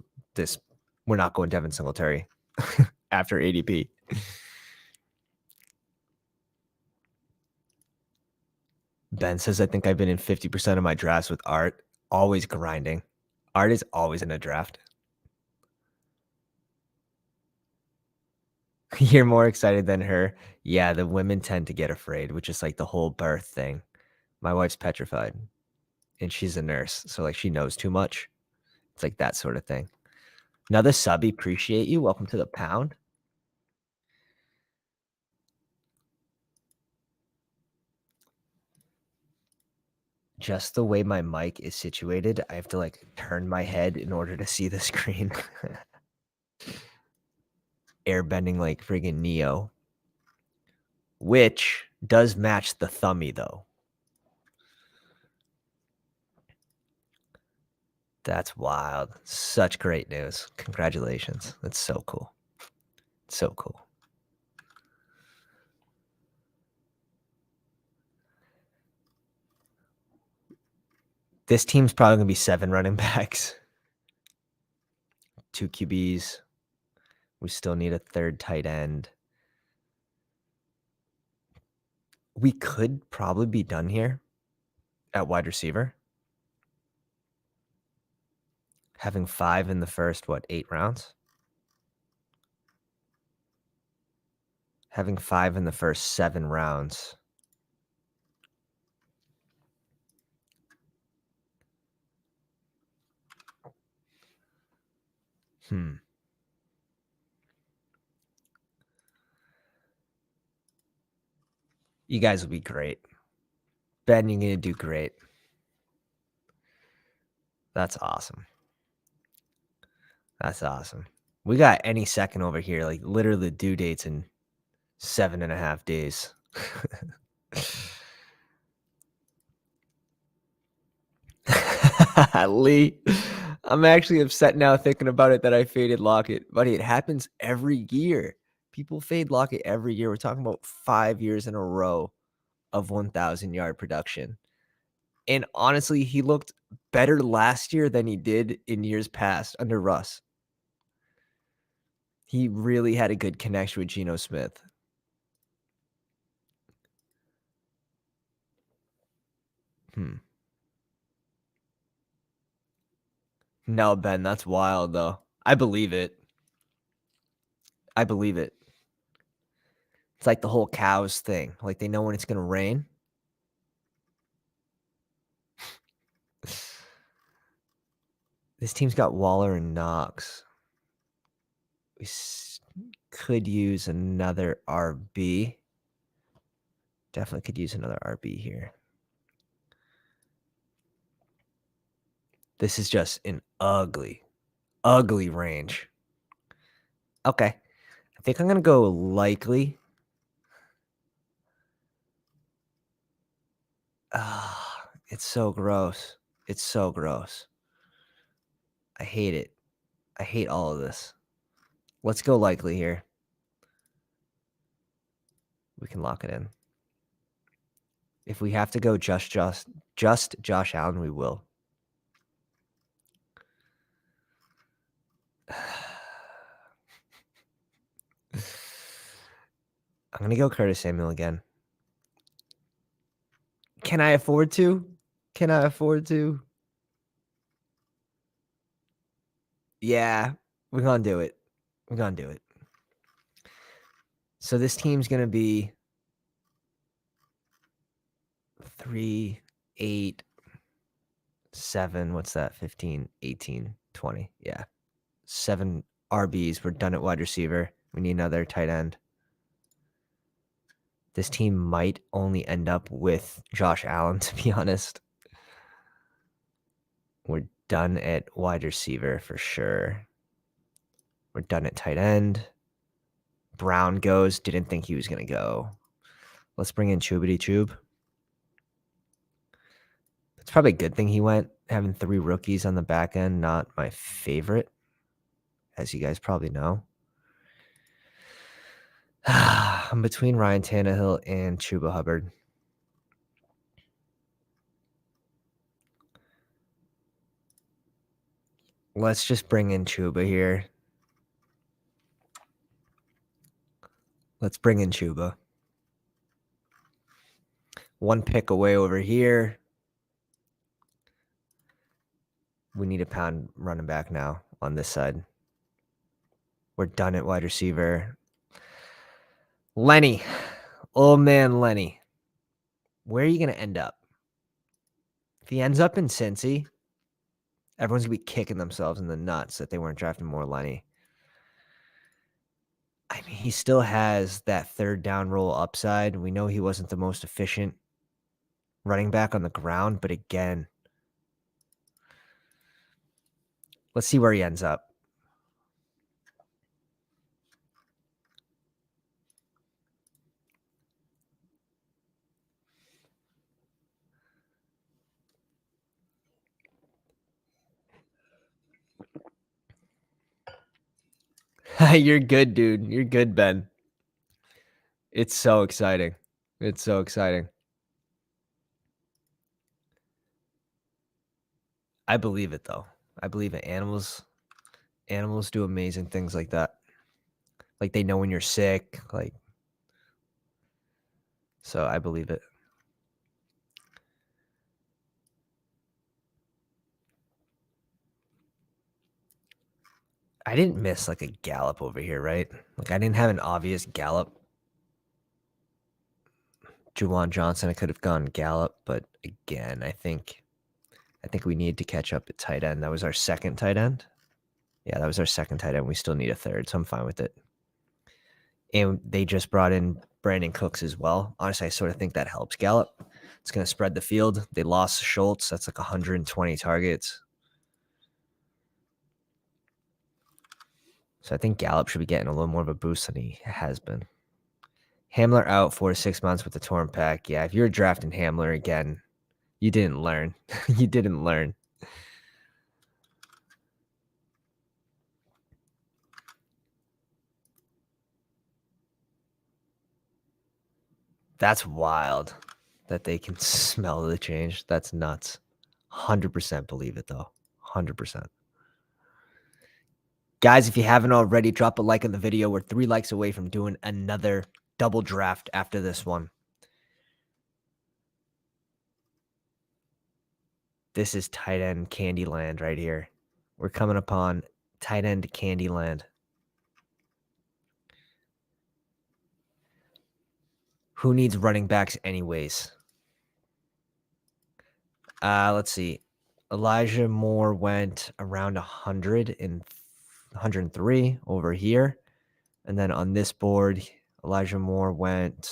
we're not going Devin Singletary after ADP. Ben says, I think I've been in 50% of my drafts with Art, always grinding. Art is always in a draft. You're more excited than her. Yeah, the women tend to get afraid, which is like the whole birth thing. My wife's petrified, and she's a nurse, so like she knows too much. It's like that sort of thing. Another sub, appreciate you. Welcome to the pound. Just the way my mic is situated, I have to like turn my head in order to see the screen. Airbending like friggin' Neo, which does match the thummy though. That's wild. Such great news. Congratulations. That's so cool. So cool. This team's probably going to be 7 running backs, 2 QBs. We still need a third tight end. We could probably be done here at wide receiver. Having 5 in the first, 8 rounds? Having 5 in the first 7 rounds. You guys will be great. Ben, you're going to do great. That's awesome. That's awesome. We got any second over here, like literally due dates in 7.5 days. Lee, I'm actually upset now thinking about it that I faded Lockett. Buddy, it happens every year. People fade Lockett every year. We're talking about 5 years in a row of 1,000-yard production. And honestly, he looked better last year than he did in years past under Russ. He really had a good connection with Geno Smith. No, Ben, that's wild, though. I believe it. I believe it. It's like the whole cows thing. Like they know when it's going to rain. This team's got Waller and Knox. We could use another RB. Definitely could use another RB here. This is just an ugly, ugly range. Okay. I think I'm going to go likely. It's so gross. It's so gross. I hate it. I hate all of this. Let's go likely here. We can lock it in. If we have to go just Josh Allen, we will. I'm going to go Curtis Samuel again. Can I afford to? Can I afford to? Yeah, we're going to do it. We're going to do it. So this team's going to be 3, 8, 7. What's that? 15, 18, 20. Yeah. 7 RBs. We're done at wide receiver. We need another tight end. This team might only end up with Josh Allen, to be honest. We're done at wide receiver for sure. We're done at tight end. Brown goes. Didn't think he was going to go. Let's bring in Chubity Chube. It's probably a good thing he went. Having 3 rookies on the back end, not my favorite, as you guys probably know. I'm between Ryan Tannehill and Chuba Hubbard. Let's just bring in Chuba here. Let's bring in Chuba. One pick away over here. We need a pound running back now on this side. We're done at wide receiver. Lenny. Old man Lenny. Where are you going to end up? If he ends up in Cincy, everyone's going to be kicking themselves in the nuts that they weren't drafting more Lenny. I mean, he still has that third down roll upside. We know he wasn't the most efficient running back on the ground, but again, let's see where he ends up. You're good, dude. You're good, Ben. It's so exciting. It's so exciting. I believe it, though. I believe it. Animals do amazing things like that. Like, they know when you're sick. Like, so I believe it. I didn't miss, like, a Gallup over here, right? Like, I didn't have an obvious Gallup. Juwan Johnson, I could have gone Gallup, but again, I think we need to catch up at tight end. That was our second tight end. Yeah, that was our second tight end. We still need a third, so I'm fine with it. And they just brought in Brandon Cooks as well. Honestly, I sort of think that helps Gallup. It's going to spread the field. They lost Schultz. That's like 120 targets. So I think Gallup should be getting a little more of a boost than he has been. Hamler out 4 to 6 months with the torn pec. Yeah, if you're drafting Hamler again, you didn't learn. You didn't learn. That's wild that they can smell the change. That's nuts. 100% believe it, though. 100%. Guys, if you haven't already, drop a like on the video. We're 3 likes away from doing another double draft after this one. This is tight end Candyland right here. We're coming upon tight end Candyland. Who needs running backs anyways? Let's see. Elijah Moore went around 100 and 103 over here. And then on this board, Elijah Moore went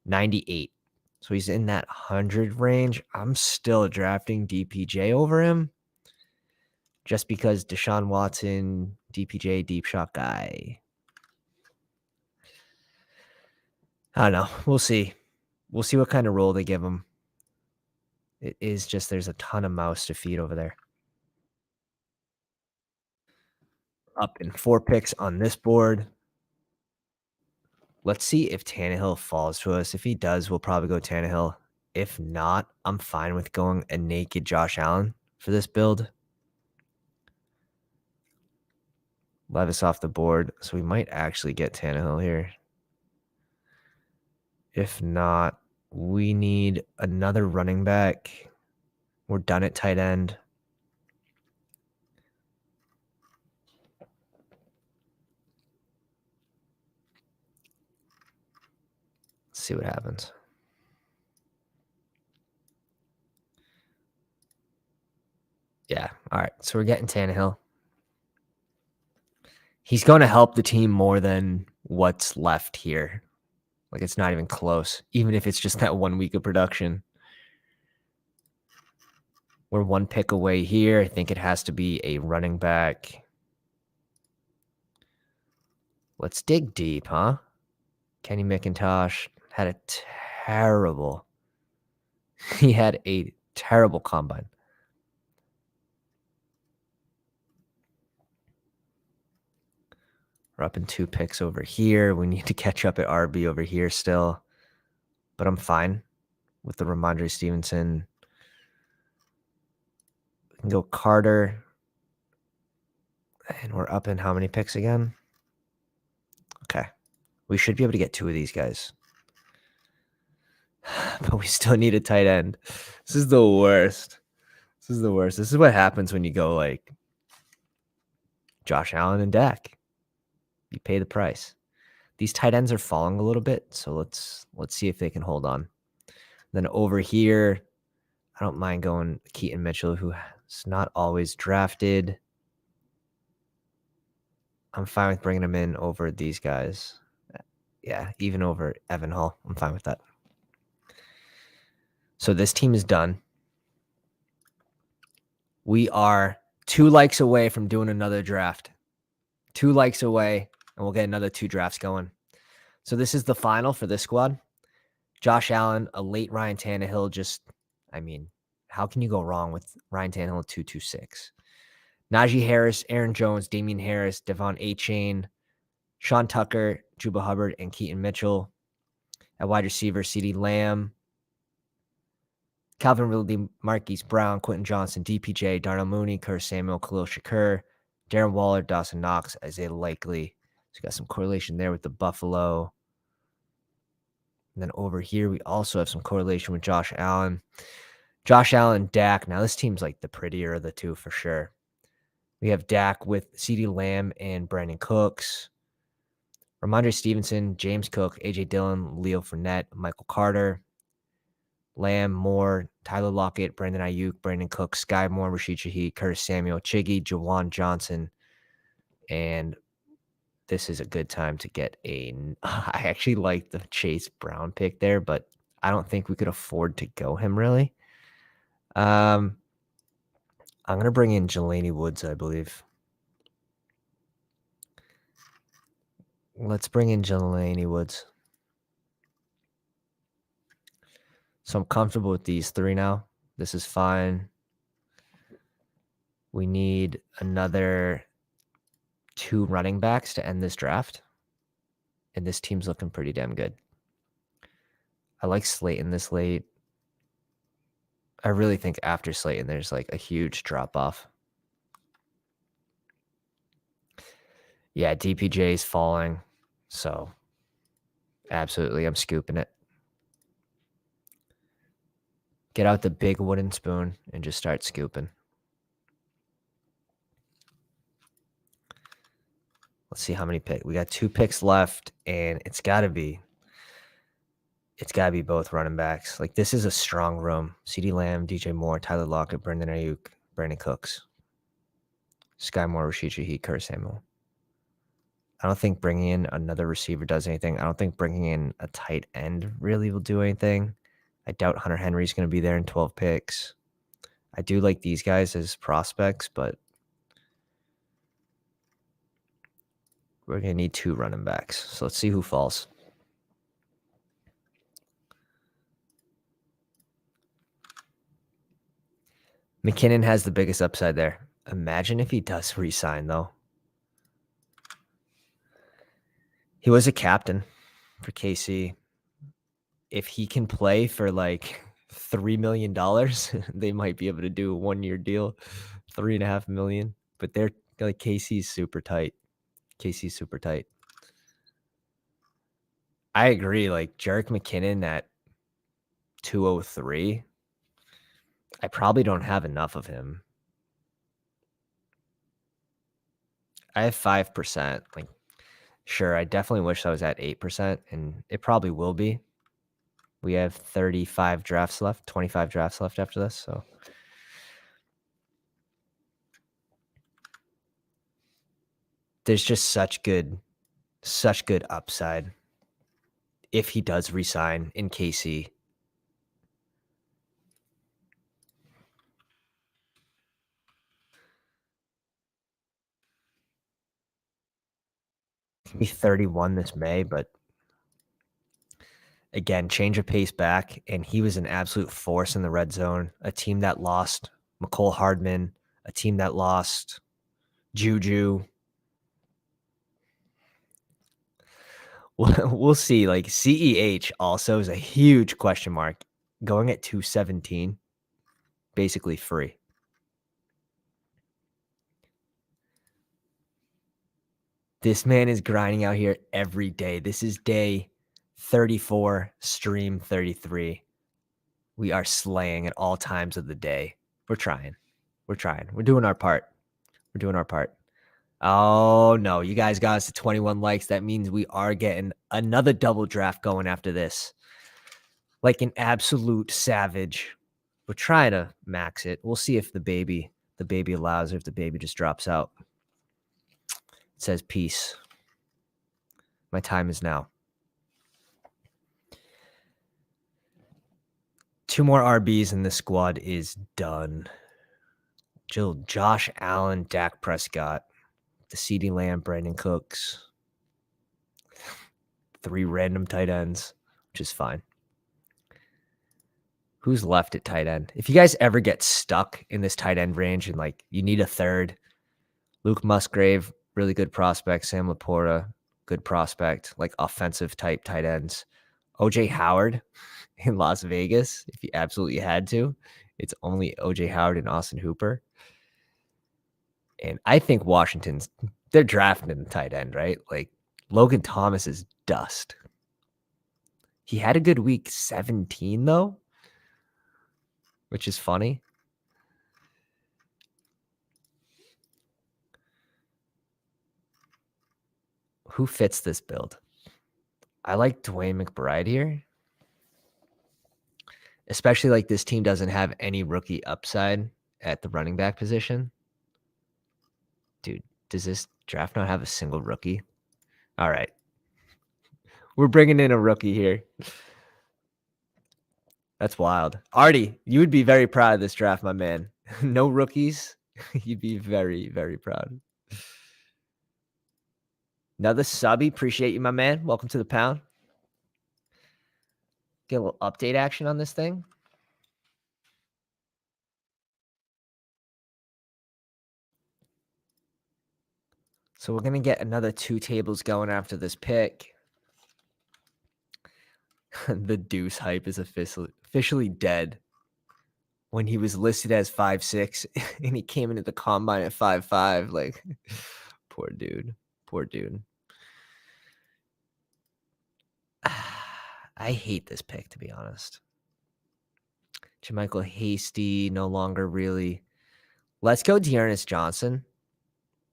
98. So he's in that 100 range. I'm still drafting DPJ over him just because Deshaun Watson, DPJ, deep shot guy. I don't know. We'll see. We'll see what kind of role they give him. It is just there's a ton of mouse to feed over there. Up in 4 picks on this board. Let's see if Tannehill falls to us. If he does, we'll probably go Tannehill. If not, I'm fine with going a naked Josh Allen for this build. Levis off the board, so we might actually get Tannehill here. If not, we need another running back. We're done at tight end. Let's see what happens. Yeah, all right. So we're getting Tannehill. He's going to help the team more than what's left here. Like, it's not even close, even if it's just that 1 week of production. We're 1 pick away here. I think it has to be a running back. Let's dig deep, huh? Kenny McIntosh had a terrible combine. We're up in 2 picks over here. We need to catch up at RB over here still. But I'm fine with the Ramondre Stevenson. We can go Carter. And we're up in how many picks again? Okay. We should be able to get 2 of these guys. But we still need a tight end. This is the worst. This is the worst. This is what happens when you go like Josh Allen and Dak. You pay the price. These tight ends are falling a little bit, so let's see if they can hold on. Then over here, I don't mind going Keaton Mitchell, who's not always drafted. I'm fine with bringing him in over these guys. Yeah, even over Evan Hall. I'm fine with that. So this team is done. We are 2 likes away from doing another draft. 2 likes away, and we'll get another 2 drafts going. So this is the final for this squad. Josh Allen, a late Ryan Tannehill. How can you go wrong with Ryan Tannehill at 226? Najee Harris, Aaron Jones, Damian Harris, Devon Achane, Sean Tucker, Juba Hubbard, and Keaton Mitchell. At wide receiver, CeeDee Lamb, Calvin Ridley, Marquise Brown, Quentin Johnson, DPJ, Darnell Mooney, Curtis Samuel, Khalil Shakur, Darren Waller, Dawson Knox, Isaiah Likely. So got some correlation there with the Buffalo. And then over here, we also have some correlation with Josh Allen. Josh Allen, Dak. Now, this team's like the prettier of the 2 for sure. We have Dak with CeeDee Lamb and Brandon Cooks. Ramondre Stevenson, James Cook, A.J. Dillon, Leo Fournette, Michael Carter, Lamb, Moore, Tyler Lockett, Brandon Ayuk, Brandon Cook, Sky Moore, Rashid Shaheed, Curtis Samuel, Chiggy, Jawan Johnson. And this is a good time to get I actually like the Chase Brown pick there, but I don't think we could afford to go him really. I'm going to bring in Jelani Woods, I believe. Let's bring in Jelani Woods. So I'm comfortable with these 3 now. This is fine. We need another 2 running backs to end this draft. And this team's looking pretty damn good. I like Slayton this late. I really think after Slayton, there's like a huge drop off. Yeah, DPJ is falling. So absolutely, I'm scooping it. Get out the big wooden spoon and just start scooping. Let's see how many picks. We got 2 picks left, and it's got to be both running backs. Like, this is a strong room. CeeDee Lamb, DJ Moore, Tyler Lockett, Brandon Ayuk, Brandon Cooks, Sky Moore, Rashid Shaheed, Curtis Samuel. I don't think bringing in another receiver does anything. I don't think bringing in a tight end really will do anything. I doubt Hunter Henry's going to be there in 12 picks. I do like these guys as prospects, but we're going to need 2 running backs. So let's see who falls. McKinnon has the biggest upside there. Imagine if he does re-sign, though. He was a captain for KC. If he can play for like $3 million, they might be able to do a 1-year deal, $3.5 million. But they're like KC's super tight. KC's super tight. I agree. Like Jerick McKinnon at 203. I probably don't have enough of him. I have 5%. Like, sure, I definitely wish I was at 8%, and it probably will be. We have 35 drafts left, 25 drafts left after this. So there's just such good upside if he does resign in KC. He'll be 31 this May, but again, change of pace back, and he was an absolute force in the red zone. A team that lost McCole Hardman, a team that lost Juju. We'll see. Like CEH also is a huge question mark, going at 217, basically free. This man is grinding out here every day. This is day 34, stream 33. We are slaying at all times of the day. We're trying. We're trying. We're doing our part. We're doing our part. Oh, no. You guys got us to 21 likes. That means we are getting another double draft going after this. Like an absolute savage. We're trying to max it. We'll see if the baby allows, or if the baby just drops out. It says peace. My time is now. 2 more RBs and this squad is done. Josh Allen, Dak Prescott, the CeeDee Lamb, Brandon Cooks. 3 random tight ends, which is fine. Who's left at tight end? If you guys ever get stuck in this tight end range and like you need a third, Luke Musgrave, really good prospect. Sam Laporta, good prospect, like offensive type tight ends. OJ Howard in Las Vegas, if you absolutely had to. It's only OJ Howard and Austin Hooper. And I think Washington's, they're drafting in the tight end, right? Like Logan Thomas is dust. He had a good week 17, though, which is funny. Who fits this build? I like Dwayne McBride here. Especially like this team doesn't have any rookie upside at the running back position. Dude, does this draft not have a single rookie? All right. We're bringing in a rookie here. That's wild. Artie, you would be very proud of this draft, my man. No rookies. You'd be very, very proud. Another subby. Appreciate you, my man. Welcome to the pound. Get a little update action on this thing. So we're going to get another 2 tables going after this pick. The Deuce hype is officially dead. When he was listed as 5'6" and he came into the combine at 5'5", like, poor dude. Poor dude. I hate this pick, to be honest. Jermichael Hasty, no longer really. Let's go Dearness Johnson.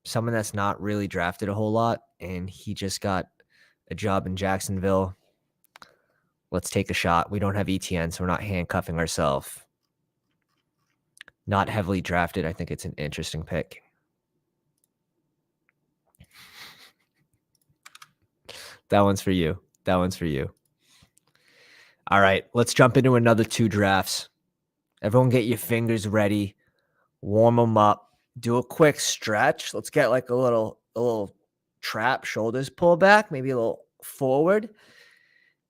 Someone that's not really drafted a whole lot, and he just got a job in Jacksonville. Let's take a shot. We don't have ETN, so we're not handcuffing ourselves. Not heavily drafted. I think it's an interesting pick. That one's for you. That one's for you. All right, let's jump into another 2 drafts. Everyone get your fingers ready. Warm them up. Do a quick stretch. Let's get like a little trap, shoulders pull back, maybe a little forward.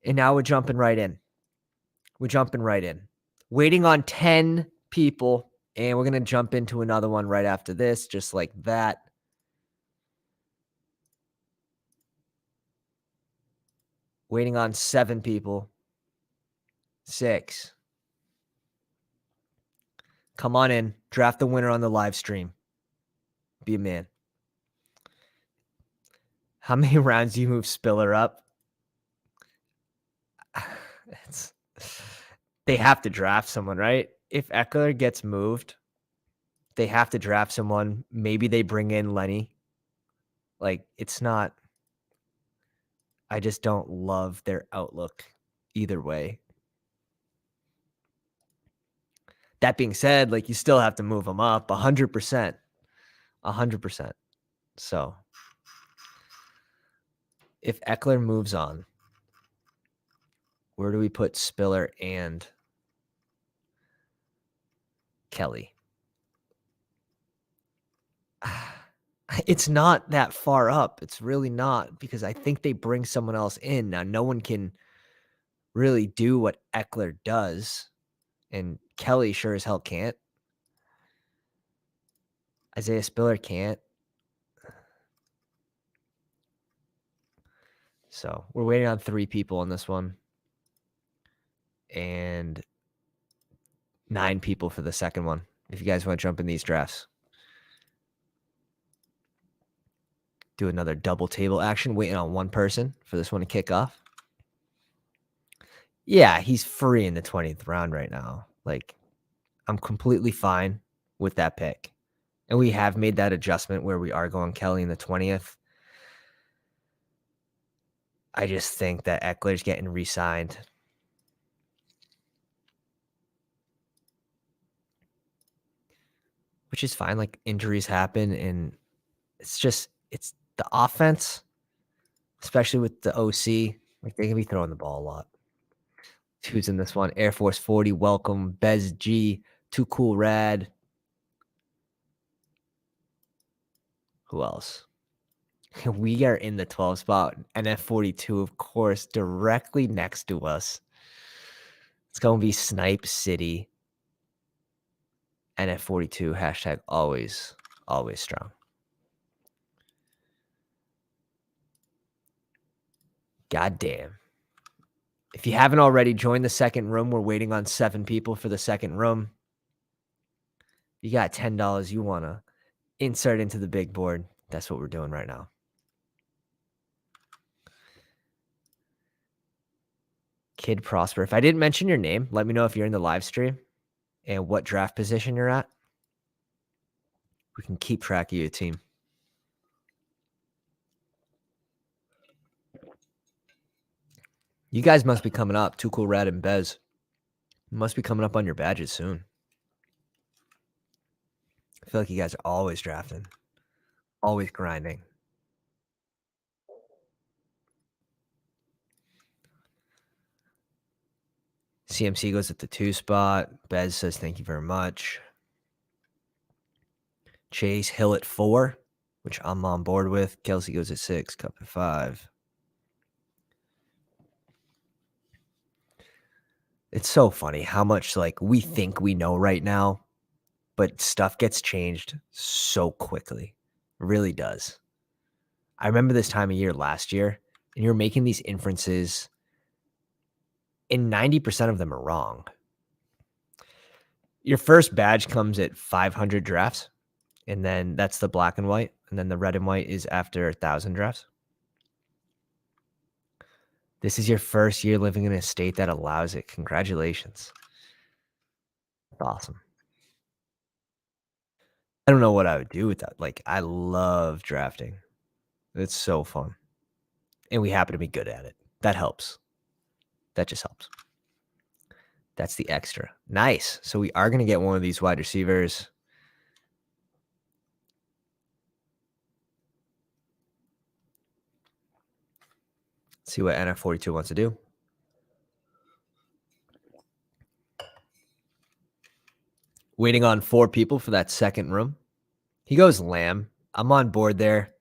And now we're jumping right in. We're jumping right in. Waiting on 10 people, and we're going to jump into another one right after this, just like that. Waiting on 7 people. 6. Come on in. Draft the winner on the live stream. Be a man. How many rounds do you move Spiller up? They have to draft someone, right? If Eckler gets moved, they have to draft someone. Maybe they bring in Lenny. Like, it's not. I just don't love their outlook either way. That being said, like, you still have to move them up 100%. 100%. So if Eckler moves on, where do we put Spiller and Kelly? It's not that far up. It's really not, because I think they bring someone else in. Now, no one can really do what Eckler does, and Kelly sure as hell can't. Isaiah Spiller can't. So we're waiting on 3 people on this one, and 9 people for the second one, if you guys want to jump in these drafts. Do another double table action, waiting on one person for this one to kick off. Yeah, he's free in the 20th round right now. Like, I'm completely fine with that pick. And we have made that adjustment where we are going Kelly in the 20th. I just think that Eckler's getting re-signed. Which is fine. Like, injuries happen, and it's the offense, especially with the OC. Like, they can be throwing the ball a lot. Who's in this one? Air Force 40, welcome. Bez G, Too Cool Rad. Who else? We are in the 12 spot. NF42, of course, directly next to us. It's going to be Snipe City. NF42, hashtag always strong. God damn. If you haven't already, join the second room. We're waiting on 7 people for the second room. You got $10 you want to insert into the big board. That's what we're doing right now. Kid Prosper. If I didn't mention your name, let me know if you're in the live stream and what draft position you're at. We can keep track of your team. You guys must be coming up. Too Cool Red and Bez. You must be coming up on your badges soon. I feel like you guys are always drafting. Always grinding. CMC goes at the 2 spot. Bez says thank you very much. Chase Hill at 4, which I'm on board with. Kelsey goes at 6. Cup at 5. It's so funny how much like we think we know right now, but stuff gets changed so quickly. It really does. I remember this time of year last year, and you're making these inferences, and 90% of them are wrong. Your first badge comes at 500 drafts, and then that's the black and white, and then the red and white is after 1,000 drafts. This is your first year living in a state that allows it. Congratulations. That's awesome. I don't know what I would do with that. Like, I love drafting. It's so fun. And we happen to be good at it. That helps. That just helps. That's the extra. Nice. So we are going to get one of these wide receivers. See what NF42 wants to do. Waiting on 4 people for that second room. He goes Lamb. I'm on board there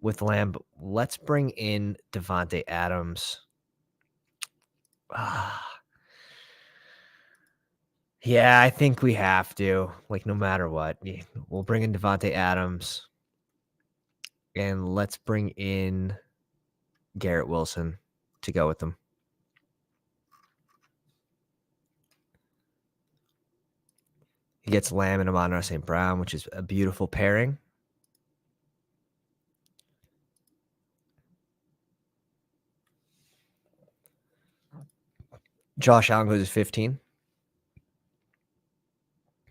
with Lamb. But let's bring in Devontae Adams. Yeah, I think we have to. Like, no matter what. We'll bring in Devontae Adams. And let's bring in Garrett Wilson to go with them. He gets Lamb and Amon-Ra St. Brown, which is a beautiful pairing. Josh Allen goes to 15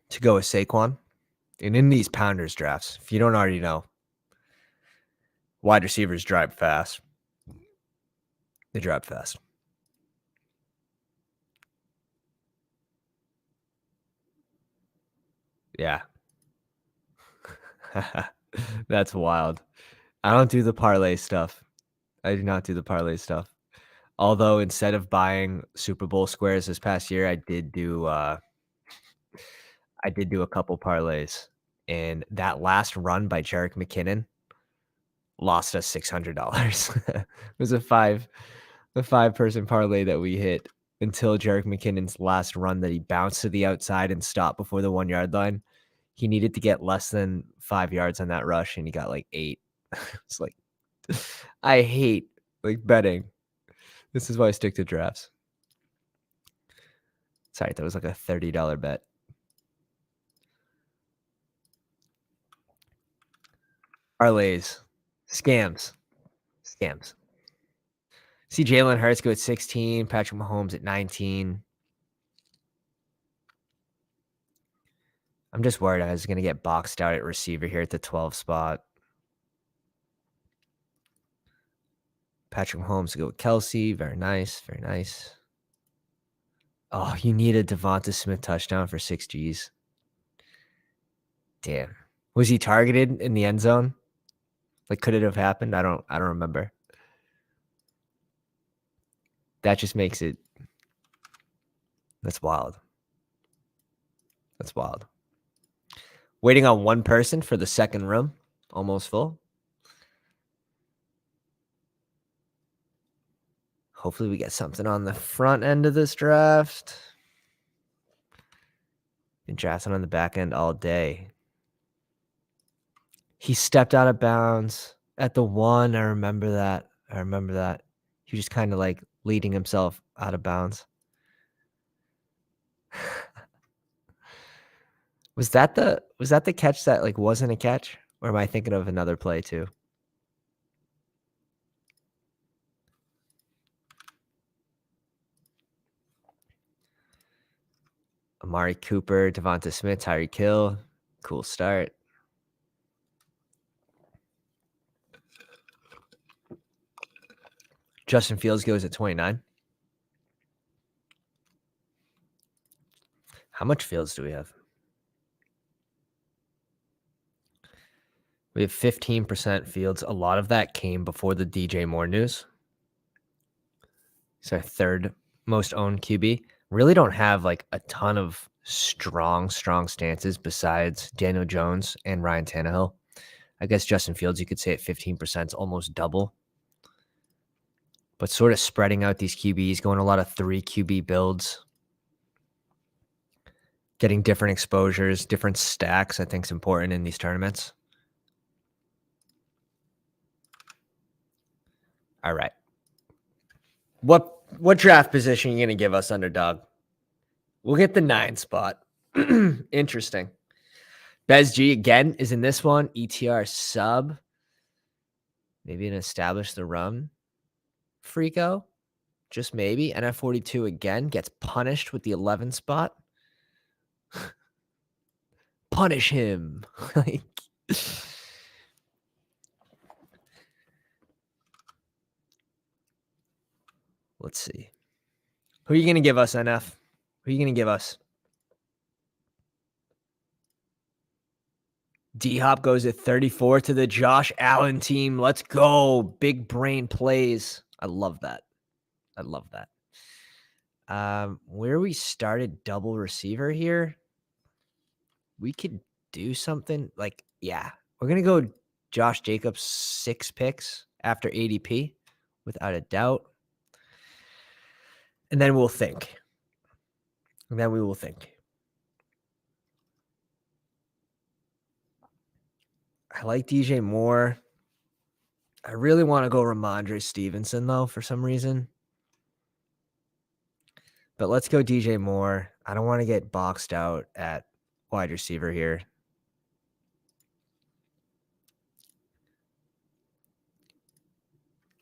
to go with Saquon. And in these Pounders drafts, if you don't already know, wide receivers drive fast. They drive fast. Yeah. That's wild. I don't do the parlay stuff. I do not do the parlay stuff. Although instead of buying Super Bowl squares this past year, I did do a couple parlays. And that last run by Jerick McKinnon lost us $600. It was a 5-person parlay that we hit until Jerick McKinnon's last run that he bounced to the outside and stopped before the 1-yard line. He needed to get less than 5 yards on that rush, and he got like 8. It's like, I hate like betting. This is why I stick to drafts. Sorry, that was like a $30 bet. Parlays. Scams. See Jalen Hurts go at 16, Patrick Mahomes at 19. I'm just worried I was going to get boxed out at receiver here at the 12 spot. Patrick Mahomes to go with Kelsey. Very nice. Very nice. Oh, you need a Devonta Smith touchdown for 6 Gs. Damn. Was he targeted in the end zone? Like, could it have happened? I don't remember. That just makes it. That's wild. That's wild. Waiting on one person for the second room. Almost full. Hopefully we get something on the front end of this draft. Been drafting on the back end all day. He stepped out of bounds at the 1. I remember that. He was just kind of like leading himself out of bounds. Was that the catch that like wasn't a catch? Or am I thinking of another play too? Amari Cooper, Devonta Smith, Tyreek Hill. Cool start. Justin Fields goes at 29. How much Fields do we have? We have 15% Fields. A lot of that came before the DJ Moore news. He's our third most owned QB. Really don't have like a ton of strong stances besides Daniel Jones and Ryan Tannehill. I guess Justin Fields, you could say at 15% is almost double. But sort of spreading out these QBs, going a lot of 3 QB builds, getting different exposures, different stacks, I think is important in these tournaments. All right. What draft position are you going to give us, Underdog? We'll get the 9 spot. Interesting. Bez G again is in this one. ETR sub. Maybe an establish the run. Freako. Just maybe. NF42 again gets punished with the 11 spot. Punish him. Like, let's see. Who are you going to give us, NF? Who are you going to give us? D-Hop goes at 34 to the Josh Allen team. Let's go. Big brain plays. I love that. Where we started double receiver here, we could do something like, yeah, we're going to go Josh Jacobs 6 picks after ADP without a doubt. And then we'll think. And then we will think. I like DJ Moore. I really want to go Ramondre Stevenson, though, for some reason. But let's go DJ Moore. I don't want to get boxed out at wide receiver here.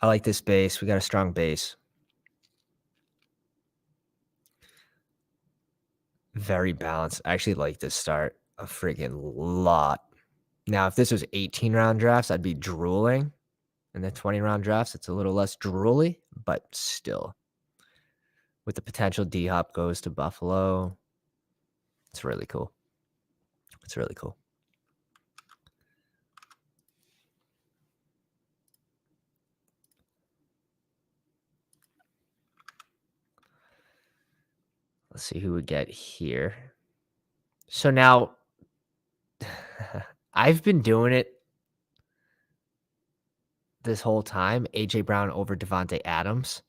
I like this base. We got a strong base. Very balanced. I actually like this start a freaking lot. Now, if this was 18-round drafts, I'd be drooling. In the 20-round drafts, it's a little less drooly, but still. With the potential D-Hop goes to Buffalo. It's really cool. It's really cool. Let's see who we get here. So now, I've been doing it this whole time, AJ Brown over Devontae Adams.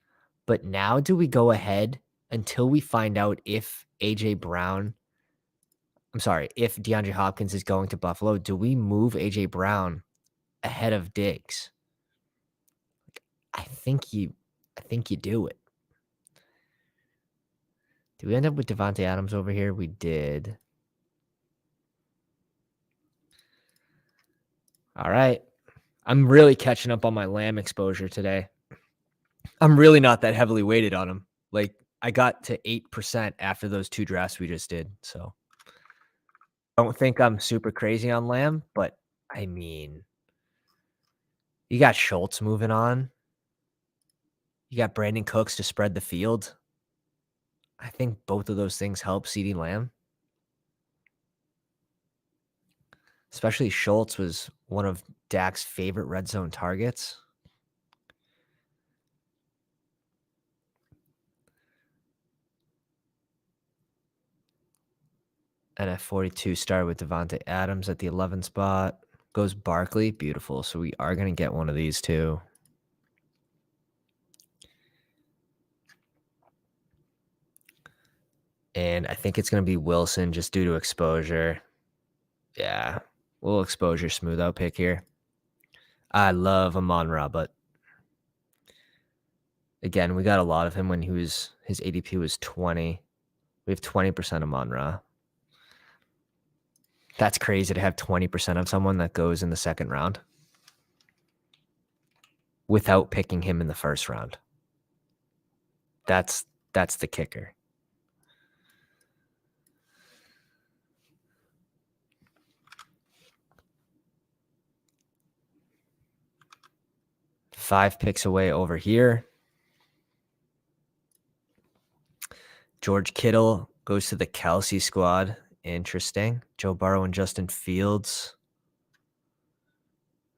But now do we go ahead until we find out if if DeAndre Hopkins is going to Buffalo, do we move AJ Brown ahead of Diggs? I think you do it. Did we end up with Devontae Adams over here? We did. All right. I'm really catching up on my Lamb exposure today. I'm really not that heavily weighted on him. Like, I got to 8% after those 2 drafts we just did, so I don't think I'm super crazy on Lamb, but, I mean, you got Schultz moving on. You got Brandon Cooks to spread the field. I think both of those things help CeeDee Lamb. Especially Schultz was one of Dak's favorite red zone targets. And at 42 started with Devontae Adams at the 11 spot. Goes Barkley. Beautiful. So we are going to get one of these too. And I think it's going to be Wilson just due to exposure. Yeah. Little exposure smooth out pick here. I love Amon-Ra, but again, we got a lot of him when his ADP was 20. We have 20% Amon-Ra. That's crazy to have 20% of someone that goes in the second round without picking him in the first round. That's the kicker. Five picks away over here. George Kittle goes to the Kelsey squad. Interesting. Joe Burrow and Justin Fields.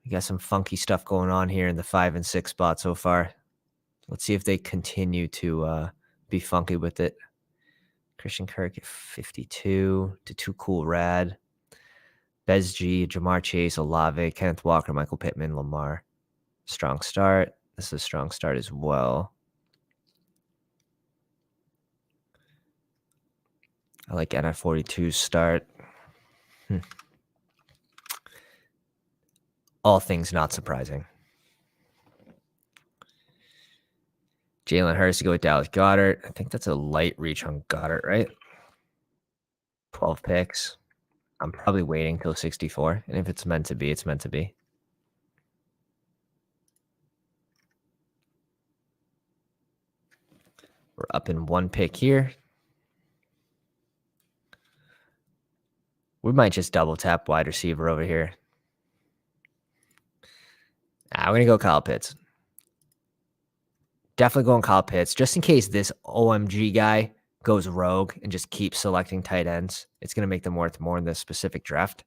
We got some funky stuff going on here in the 5 and 6 spot so far. Let's see if they continue to be funky with it. Christian Kirk at 52 to Too Cool Rad. Bez G, Jamar Chase, Olave, Kenneth Walker, Michael Pittman, Lamar. Strong start. This is a strong start as well. I like NF42's start. All things not surprising. Jalen Hurts to go with Dallas Goedert. I think that's a light reach on Goddard, right? 12 picks. I'm probably waiting till 64. And if it's meant to be, it's meant to be. We're up in 1 pick here. We might just double tap wide receiver over here. I'm going to go Kyle Pitts. Definitely going Kyle Pitts. Just in case this OMG guy goes rogue and just keeps selecting tight ends. It's going to make them worth more in this specific draft.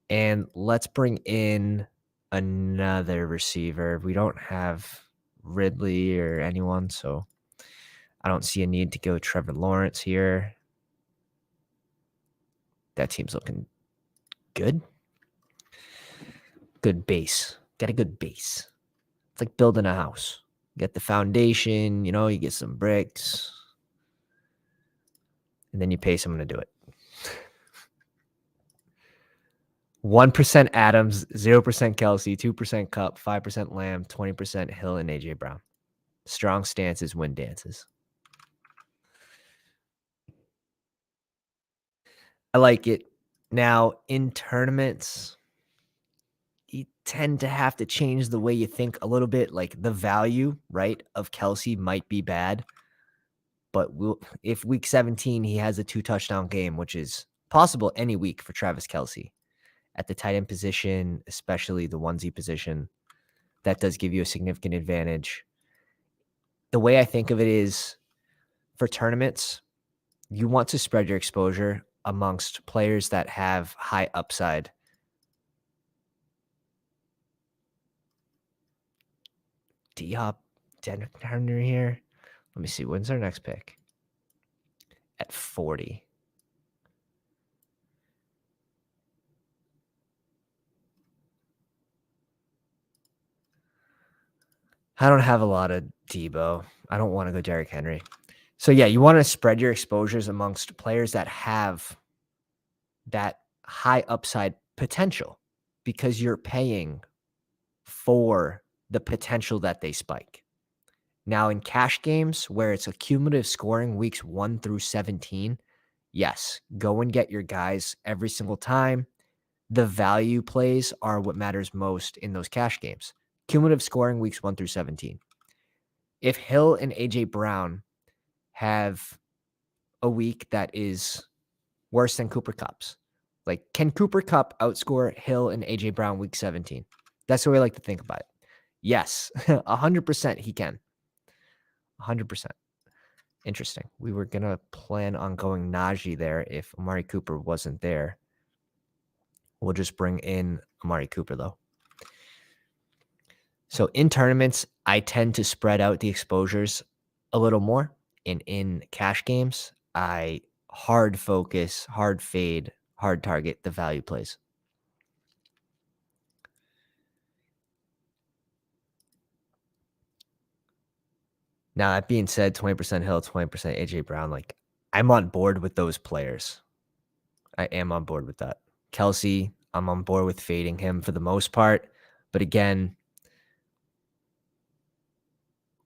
And let's bring in another receiver. We don't have Ridley or anyone, so I don't see a need to go Trevor Lawrence here. That team's looking good. Good base. Got a good base. It's like building a house. Get the foundation, you get some bricks, and then you pay someone to do it. 1% Adams, 0% Kelsey, 2% Cup, 5% Lamb, 20% Hill and AJ Brown. Strong stances win dances. I like it. Now, in tournaments, you tend to have to change the way you think a little bit. Like the value, right, of Kelsey might be bad. But if week 17, he has a 2-touchdown game, which is possible any week for Travis Kelsey. At the tight end position, especially the onesie position, that does give you a significant advantage. The way I think of it is for tournaments, you want to spread your exposure amongst players that have high upside. D-Hop, Turner here. Let me see. When's our next pick? At 40. I don't have a lot of Debo. I don't want to go Derrick Henry. So, yeah, you want to spread your exposures amongst players that have that high upside potential because you're paying for the potential that they spike. Now, in cash games where it's a cumulative scoring weeks 1 through 17, yes, go and get your guys every single time. the value plays are what matters most in those cash games. Cumulative scoring weeks 1 through 17. If Hill and AJ Brown have a week that is worse than Cooper Kupp's, like, can Cooper Kupp outscore Hill and AJ Brown week 17? That's the way I like to think about it. Yes, 100% he can. 100%. Interesting. We were going to plan on going Najee there if Amari Cooper wasn't there. We'll just bring in Amari Cooper, though. So in tournaments, I tend to spread out the exposures a little more. And in cash games, I hard focus, hard fade, hard target the value plays. Now, that being said, 20% Hill, 20% AJ Brown, like, I'm on board with those players. I am on board with that. Kelsey, I'm on board with fading him for the most part. But again,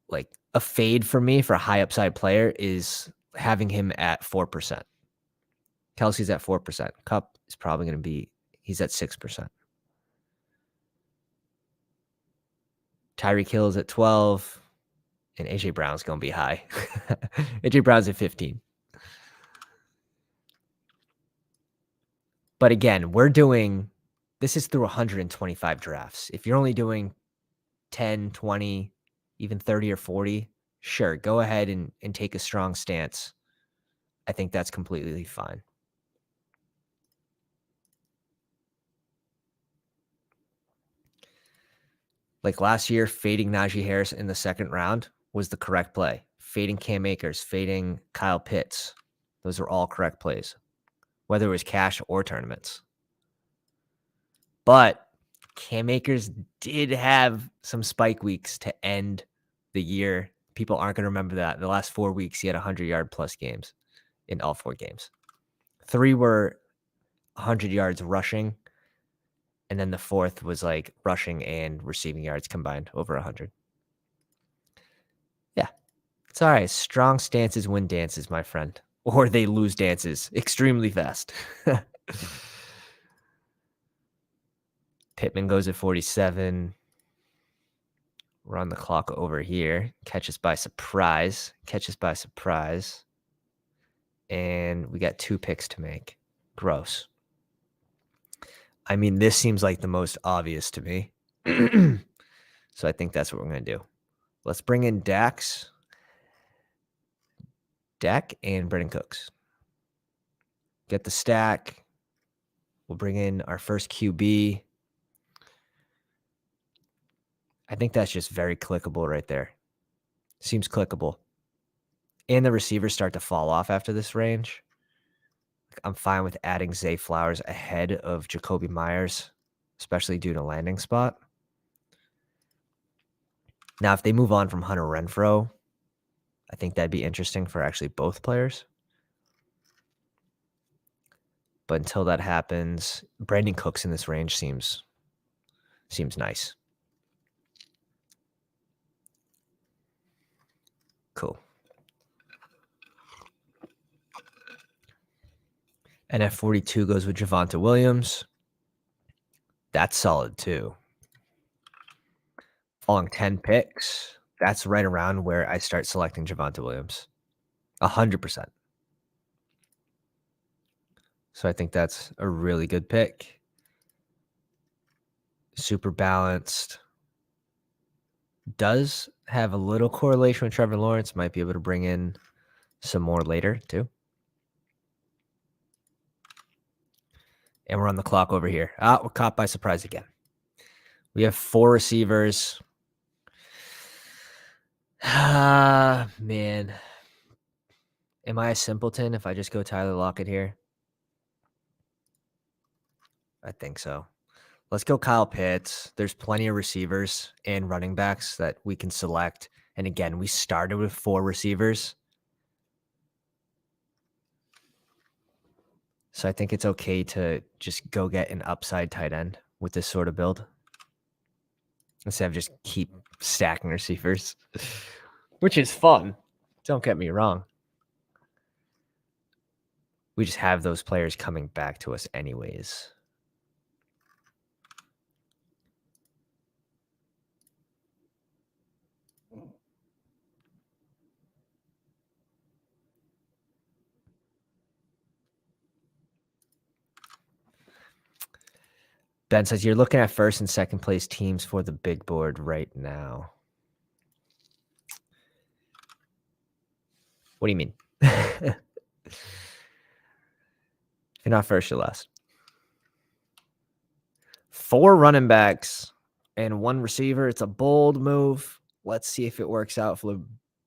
like, a fade for me for a high upside player is having him at 4%. Kelsey's at 4%. Kupp is probably going to be, he's at 6%. Tyreek Hill is at 12, and AJ Brown's going to be high. AJ Brown's at 15. But again, this is through 125 drafts. If you're only doing 10, 20, even 30 or 40, sure, go ahead and take a strong stance. I think that's completely fine. Like last year, fading Najee Harris in the second round was the correct play. Fading Cam Akers, fading Kyle Pitts. Those are all correct plays, whether it was cash or tournaments. But Cam Akers did have some spike weeks to end the year. People aren't going to remember that. The last 4 weeks, he had 100-yard plus games in all 4 games. 3 were 100 yards rushing, and then the 4th was like rushing and receiving yards combined over 100. Yeah, it's all right. Strong stances win dances, my friend, or they lose dances extremely fast. Pittman goes at 47. We're on the clock over here. Catch us by surprise. And we got 2 picks to make. Gross. I mean, this seems like the most obvious to me. So I think that's what we're going to do. Let's bring in Dak and Brendan Cooks. Get the stack. We'll bring in our first QB. I think that's just very clickable right there. Seems clickable. And the receivers start to fall off after this range. I'm fine with adding Zay Flowers ahead of Jacoby Myers, especially due to landing spot. Now, if they move on from Hunter Renfrow, I think that'd be interesting for actually both players. But until that happens, Brandon Cooks in this range seems nice. Cool. And at 42 goes with Javonte Williams. That's solid too. Following 10 picks, that's right around where I start selecting Javonte Williams. 100%. So I think that's a really good pick. Super balanced. Does have a little correlation with Trevor Lawrence. Might be able to bring in some more later too. And we're on the clock over here. We're caught by surprise again. We have 4 receivers. Man. Am I a simpleton if I just go Tyler Lockett here? I think so. Let's go Kyle Pitts. There's plenty of receivers and running backs that we can select. And again, we started with 4 receivers. So I think it's okay to just go get an upside tight end with this sort of build, instead of just keep stacking receivers, which is fun. Don't get me wrong. We just have those players coming back to us anyways. Ben says you're looking at first and second place teams for the big board right now. What do you mean? If you're not first, you're last. 4 running backs and 1 receiver. It's a bold move. Let's see if it works out for the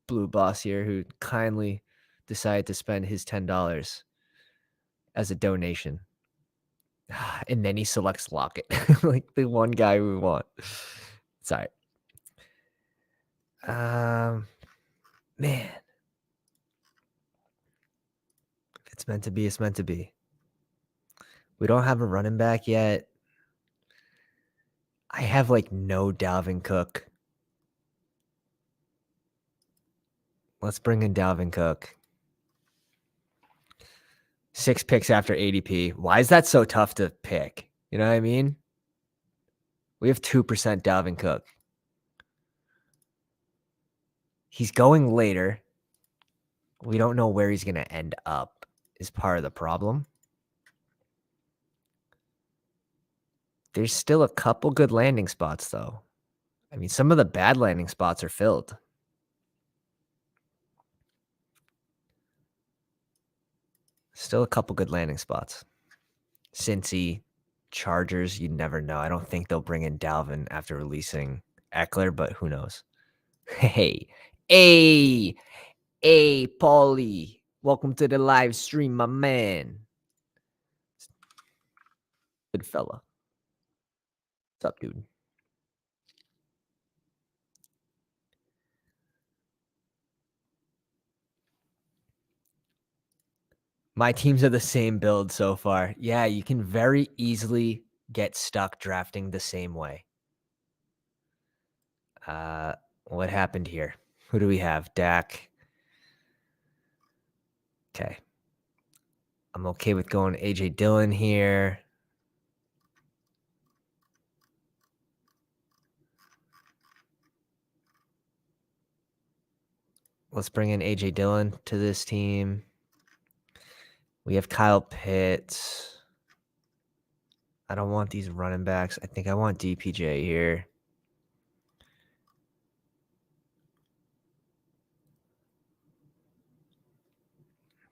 Blue Boss here, who kindly decided to spend his $10 as a donation. And then he selects Lockett, like the one guy we want. Sorry. Man. If it's meant to be, it's meant to be. We don't have a running back yet. I have like no Dalvin Cook. Let's bring in Dalvin Cook. 6 picks after ADP. Why is that so tough to pick? You know what I mean? We have 2% Dalvin Cook. He's going later. We don't know where he's going to end up is part of the problem. There's still a couple good landing spots, though. I mean, some of the bad landing spots are filled. Still a couple good landing spots. Cincy, Chargers, you never know. I don't think they'll bring in Dalvin after releasing Eckler, but who knows? Hey, Paulie. Welcome to the live stream, my man. Good fella. What's up, dude? My teams are the same build so far. Yeah, you can very easily get stuck drafting the same way. What happened here? Who do we have? Dak. Okay. I'm okay with going AJ Dillon here. Let's bring in AJ Dillon to this team. We have Kyle Pitts. I don't want these running backs. I think I want DPJ here.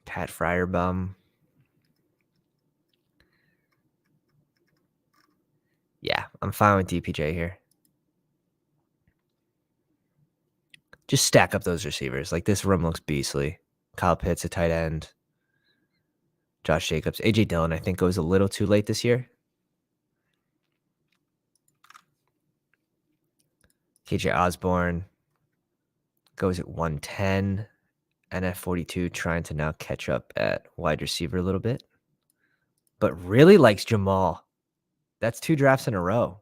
Pat Fryerbaum. Yeah, I'm fine with DPJ here. Just stack up those receivers. Like, this room looks beastly. Kyle Pitts, a tight end. Josh Jacobs. AJ Dillon, I think, goes a little too late this year. KJ Osborne goes at 110. NF42 trying to now catch up at wide receiver a little bit. But really likes Jamal. That's 2 drafts in a row.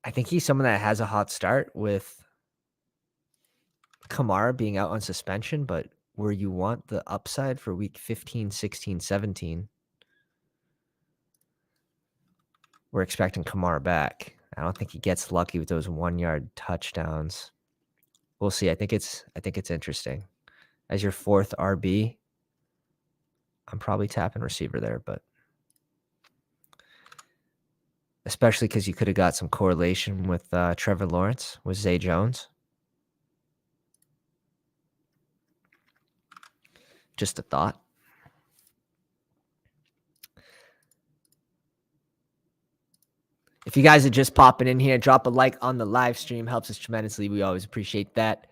I think he's someone that has a hot start with Kamara being out on suspension, but where you want the upside for week 15, 16, 17, we're expecting Kamara back. I don't think he gets lucky with those 1-yard touchdowns. We'll see. I think it's interesting. As your 4th RB, I'm probably tapping receiver there, but especially because you could have got some correlation with Trevor Lawrence with Zay Jones. Just a thought. If you guys are just popping in here, drop a like on the live stream. Helps us tremendously. We always appreciate that.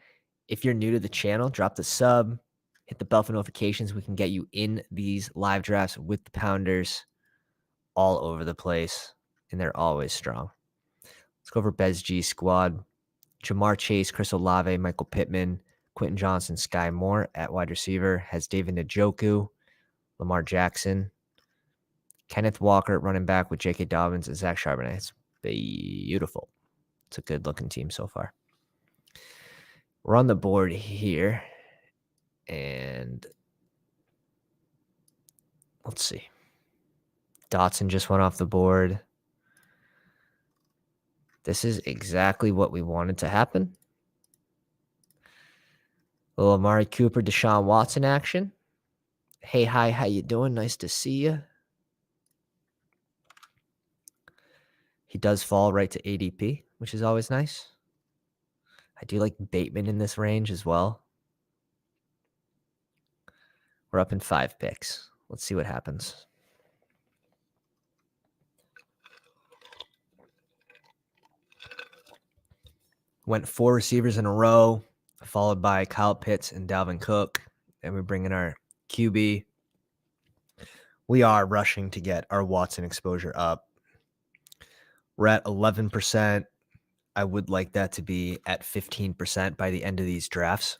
If you're new to the channel, drop the sub. Hit the bell for notifications. We can get you in these live drafts with the Pounders all over the place, and they're always strong. Let's go over Bez G squad. Jamar Chase, Chris Olave, Michael Pittman, Quentin Johnson, Sky Moore at wide receiver. Has David Njoku, Lamar Jackson, Kenneth Walker at running back with J.K. Dobbins and Zach Charbonnet. It's beautiful. It's a good-looking team so far. We're on the board here, and let's see. Dotson just went off the board. This is exactly what we wanted to happen. A little Amari Cooper, Deshaun Watson action. Hey, hi, how you doing? Nice to see you. He does fall right to ADP, which is always nice. I do like Bateman in this range as well. We're up in 5 picks. Let's see what happens. Went 4 receivers in a row, followed by Kyle Pitts and Dalvin Cook. And we bring in our QB. We are rushing to get our Watson exposure up. We're at 11%. I would like that to be at 15% by the end of these drafts.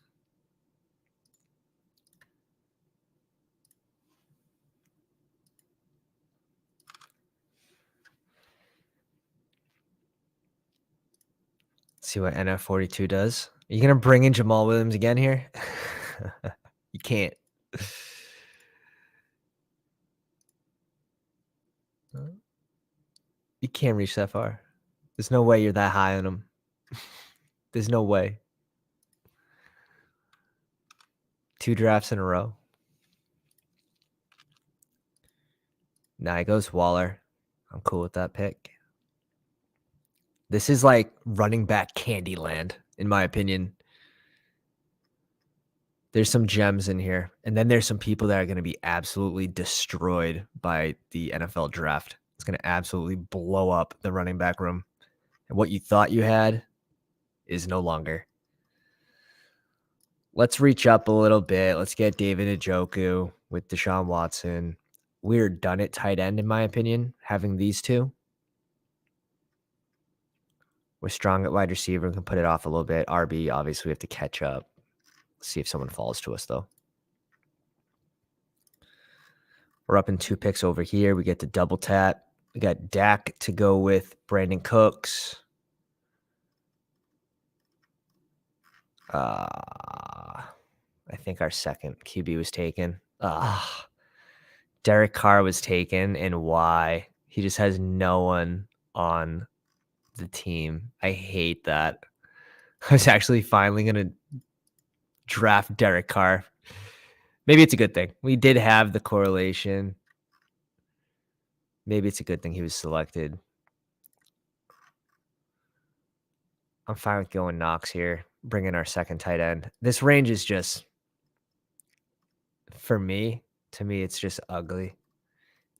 See what NF42 does. Are you going to bring in Jamal Williams again here? You can't. You can't reach that far. There's no way you're that high on him. There's no way. 2 drafts in a row. Nah, it goes Waller. I'm cool with that pick. This is like running back Candyland, in my opinion. There's some gems in here. And then there's some people that are going to be absolutely destroyed by the NFL draft. It's going to absolutely blow up the running back room. And what you thought you had is no longer. Let's reach up a little bit. Let's get David Njoku with Deshaun Watson. We're done at tight end, in my opinion, having these two. We're strong at wide receiver and can put it off a little bit. RB, obviously, we have to catch up. Let's see if someone falls to us, though. We're up in 2 picks over here. We get to double tap. We got Dak to go with Brandon Cooks. I think our second QB was taken. Derek Carr was taken, and why? He just has no one on the team. I hate that. I was actually finally going to draft Derek Carr. Maybe it's a good thing. We did have the correlation. Maybe it's a good thing he was selected. I'm fine with going Knox here, bringing our second tight end. This range is just, to me, it's just ugly.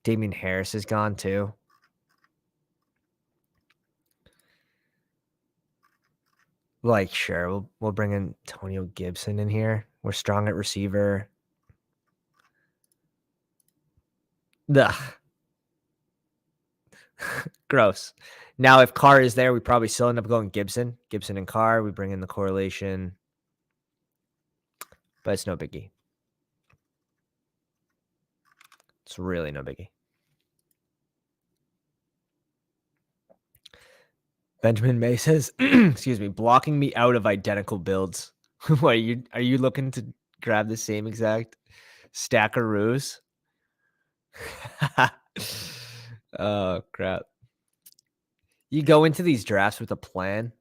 Damian Harris is gone too. Like, sure, we'll bring in Antonio Gibson in here. We're strong at receiver. Ugh. Gross. Now, if Carr is there, we probably still end up going Gibson. Gibson and Carr. We bring in the correlation. But it's no biggie. It's really no biggie. Benjamin May says, excuse me, blocking me out of identical builds. What, are you looking to grab the same exact stackaroos? Oh, crap. You go into these drafts with a plan.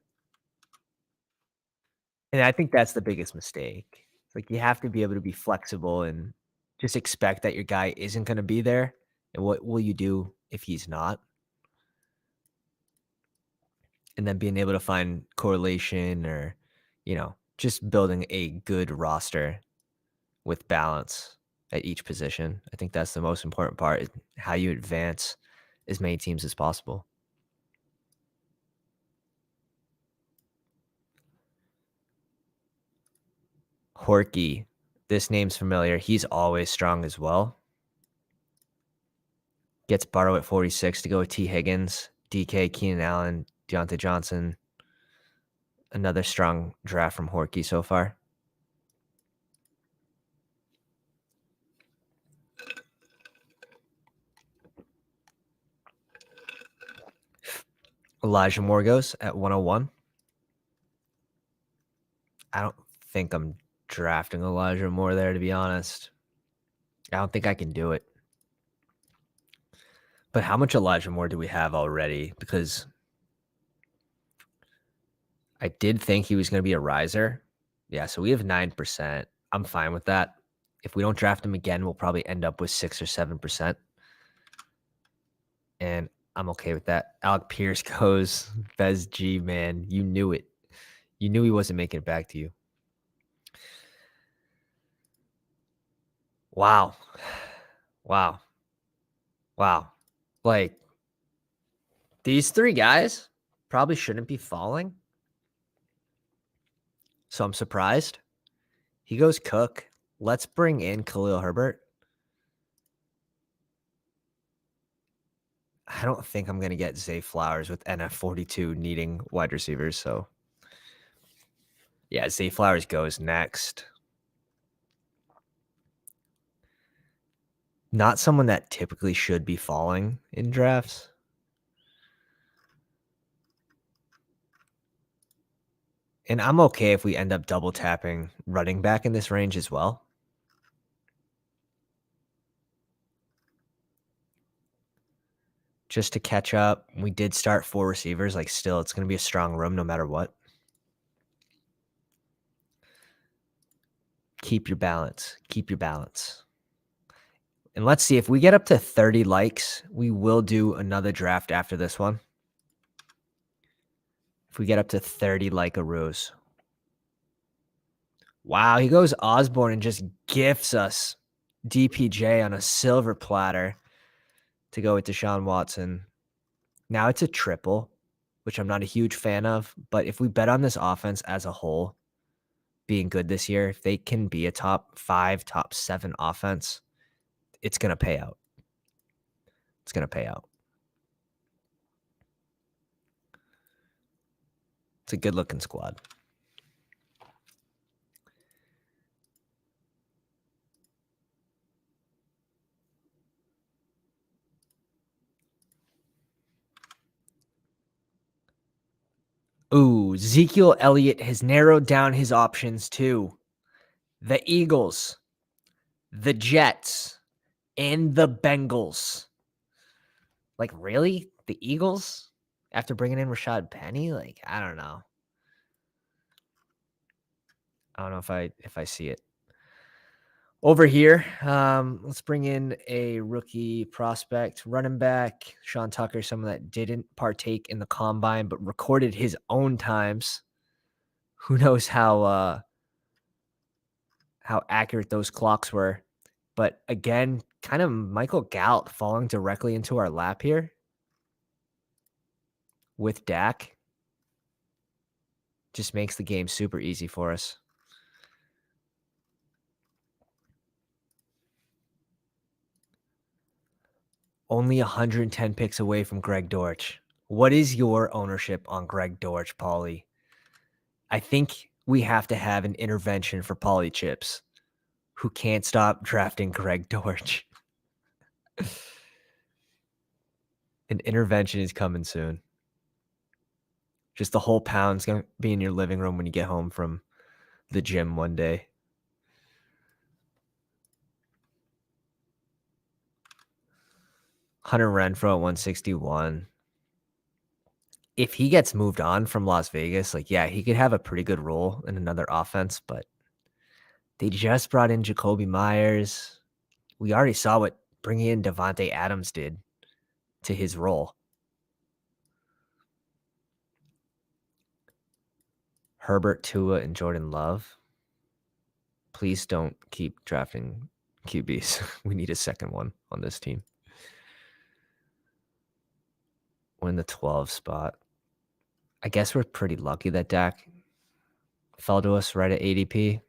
And I think that's the biggest mistake. Like, you have to be able to be flexible and just expect that your guy isn't going to be there. And what will you do if he's not? And then being able to find correlation or, just building a good roster with balance at each position. I think that's the most important part, is how you advance as many teams as possible. Horky. This name's familiar. He's always strong as well. Gets Burrow at 46 to go with T. Higgins, DK, Keenan Allen, Deontay Johnson. Another strong draft from Horky so far. Elijah Moore goes at 101. I don't think I'm drafting Elijah Moore there, to be honest. I don't think I can do it. But how much Elijah Moore do we have already? Because I did think he was going to be a riser. Yeah, so we have 9%. I'm fine with that. If we don't draft him again, we'll probably end up with 6 or 7%. And I'm okay with that. Alec Pierce goes. Bez G, man. You knew it. You knew he wasn't making it back to you. Wow. Wow. Wow. Like, these three guys probably shouldn't be falling. So I'm surprised. He goes Cook. Let's bring in Khalil Herbert. I don't think I'm going to get Zay Flowers with NF42 needing wide receivers. So, yeah, Zay Flowers goes next. Not someone that typically should be falling in drafts. And I'm okay if we end up double tapping running back in this range as well. Just to catch up, we did start 4 receivers. Like, still, it's going to be a strong room no matter what. Keep your balance. Keep your balance. And let's see, if we get up to 30 likes, we will do another draft after this one. If we get up to 30 like-a-roos. Wow, he goes Osborne and just gifts us DPJ on a silver platter to go with Deshaun Watson. Now it's a triple, which I'm not a huge fan of. But if we bet on this offense as a whole being good this year, if they can be a top 5, top 7 offense, it's going to pay out. It's going to pay out. It's a good-looking squad. Ooh, Ezekiel Elliott has narrowed down his options to the Eagles, the Jets, and the Bengals. Like, really? The Eagles? After bringing in Rashad Penny? Like, I don't know. I don't know if I see it. Over here, let's bring in a rookie prospect, running back, Sean Tucker, someone that didn't partake in the combine but recorded his own times. Who knows how accurate those clocks were. But again, kind of Michael Gallup falling directly into our lap here with Dak just makes the game super easy for us. Only 110 picks away from Greg Dortch. What is your ownership on Greg Dortch, Paulie? I think we have to have an intervention for Paulie Chips, who can't stop drafting Greg Dortch. An intervention is coming soon. Just the whole pound's going to be in your living room when you get home from the gym one day. Hunter Renfrow at 161. If he gets moved on from Las Vegas, like, yeah, he could have a pretty good role in another offense, but they just brought in Jacoby Myers. We already saw what bringing in Devontae Adams did to his role. Herbert, Tua, and Jordan Love. Please don't keep drafting QBs. We need a second one on this team. We're in the 12 spot. I guess we're pretty lucky that Dak fell to us right at ADP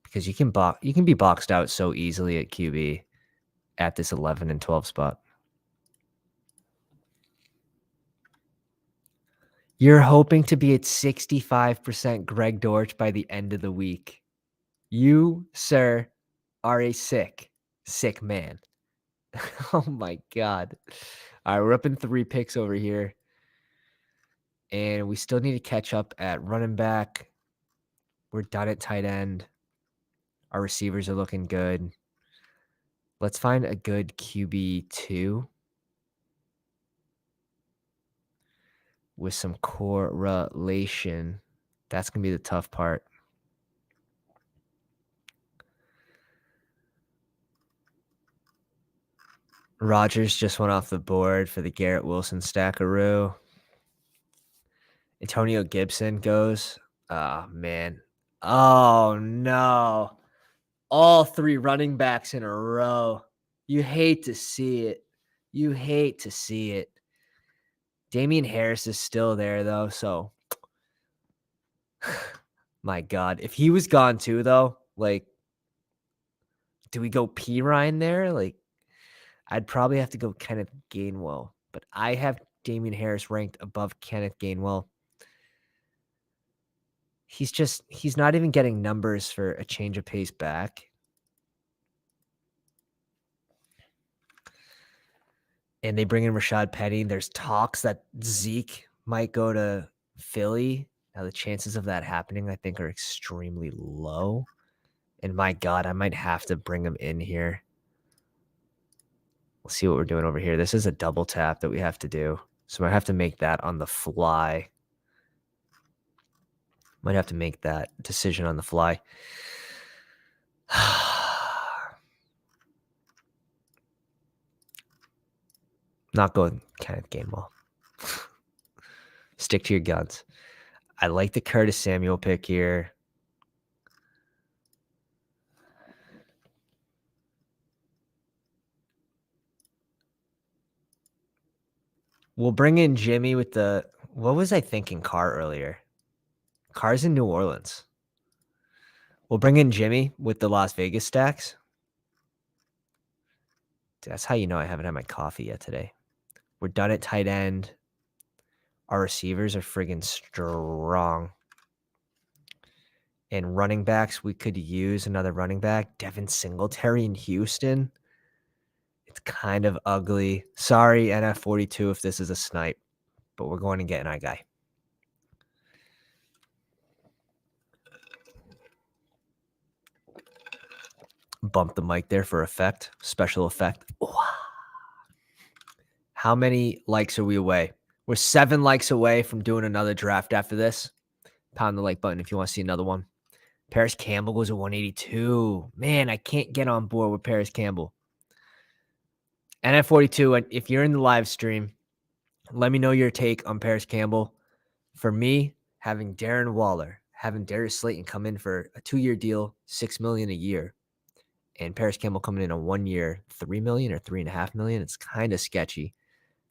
because you can be boxed out so easily at QB at this 11 and 12 spot. You're hoping to be at 65% Greg Dortch by the end of the week. You, sir, are a sick man. Oh my God. All right, we're up in 3 picks over here. And we still need to catch up at running back. We're done at tight end. Our receivers are looking good. Let's find a good QB2 with some correlation. That's going to be the tough part. Rogers just went off the board for the Garrett Wilson stackaroo. Antonio Gibson goes. Oh, man. Oh, no. All 3 running backs in a row. You hate to see it. You hate to see it. Damian Harris is still there, though, so my God. If he was gone too, though, like, do we go P. Ryan there? Like, I'd probably have to go Kenneth Gainwell, but I have Damian Harris ranked above Kenneth Gainwell. He's not even getting numbers for a change of pace back. And they bring in Rashad Penny. There's talks that Zeke might go to Philly. Now, the chances of that happening, I think, are extremely low. And my God, I might have to bring him in here. Let's see what we're doing over here. This is a double tap that we have to do. So I have to make that on the fly. Might have to make that decision on the fly. Not going Kenneth Gainwell. Stick to your guns. I like the Curtis Samuel pick here. We'll bring in Jimmy with the – what was I thinking Carr earlier? Carr's in New Orleans. We'll bring in Jimmy with the Las Vegas stacks. That's how you know I haven't had my coffee yet today. We're done at tight end. Our receivers are friggin' strong. And running backs, we could use another running back. Devin Singletary in Houston. It's kind of ugly. Sorry, NF42, if this is a snipe. But we're going to get an eye guy. Bump the mic there for effect. Special effect. How many likes are we away? We're 7 likes away from doing another draft after this. Pound the like button if you want to see another one. Paris Campbell goes to 182. Man, I can't get on board with Paris Campbell. NF42, if you're in the live stream, let me know your take on Paris Campbell. For me, having Darren Waller, having Darius Slayton come in for a 2-year deal, $6 million a year, and Paris Campbell coming in a 1 year, $3 million or $3.5 million, it's kind of sketchy.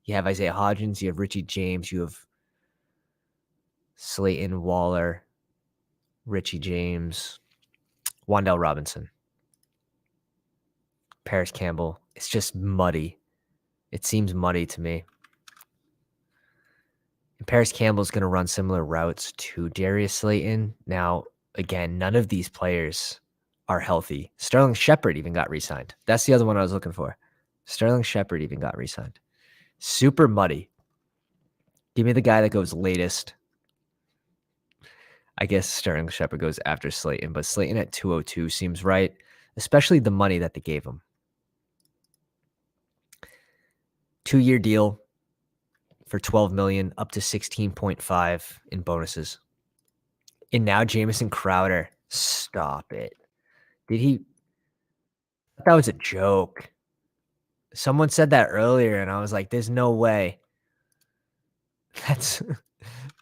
You have Isaiah Hodgins, you have Richie James, you have Slayton, Waller, Richie James, Wan'Dale Robinson, Paris Campbell. It's just muddy. It seems muddy to me. And Paris Campbell's going to run similar routes to Darius Slayton. Now, again, none of these players are healthy. Sterling Shepard even got re-signed. That's the other one I was looking for. Sterling Shepard even got re-signed. Super muddy. Give me the guy that goes latest. I guess Sterling Shepard goes after Slayton, but Slayton at 202 seems right, especially the money that they gave him. 2-year deal for $12 million, up to 16.5 in bonuses. And now Jamison Crowder. Stop it. Did he? That was a joke. Someone said that earlier, and I was like, there's no way. That's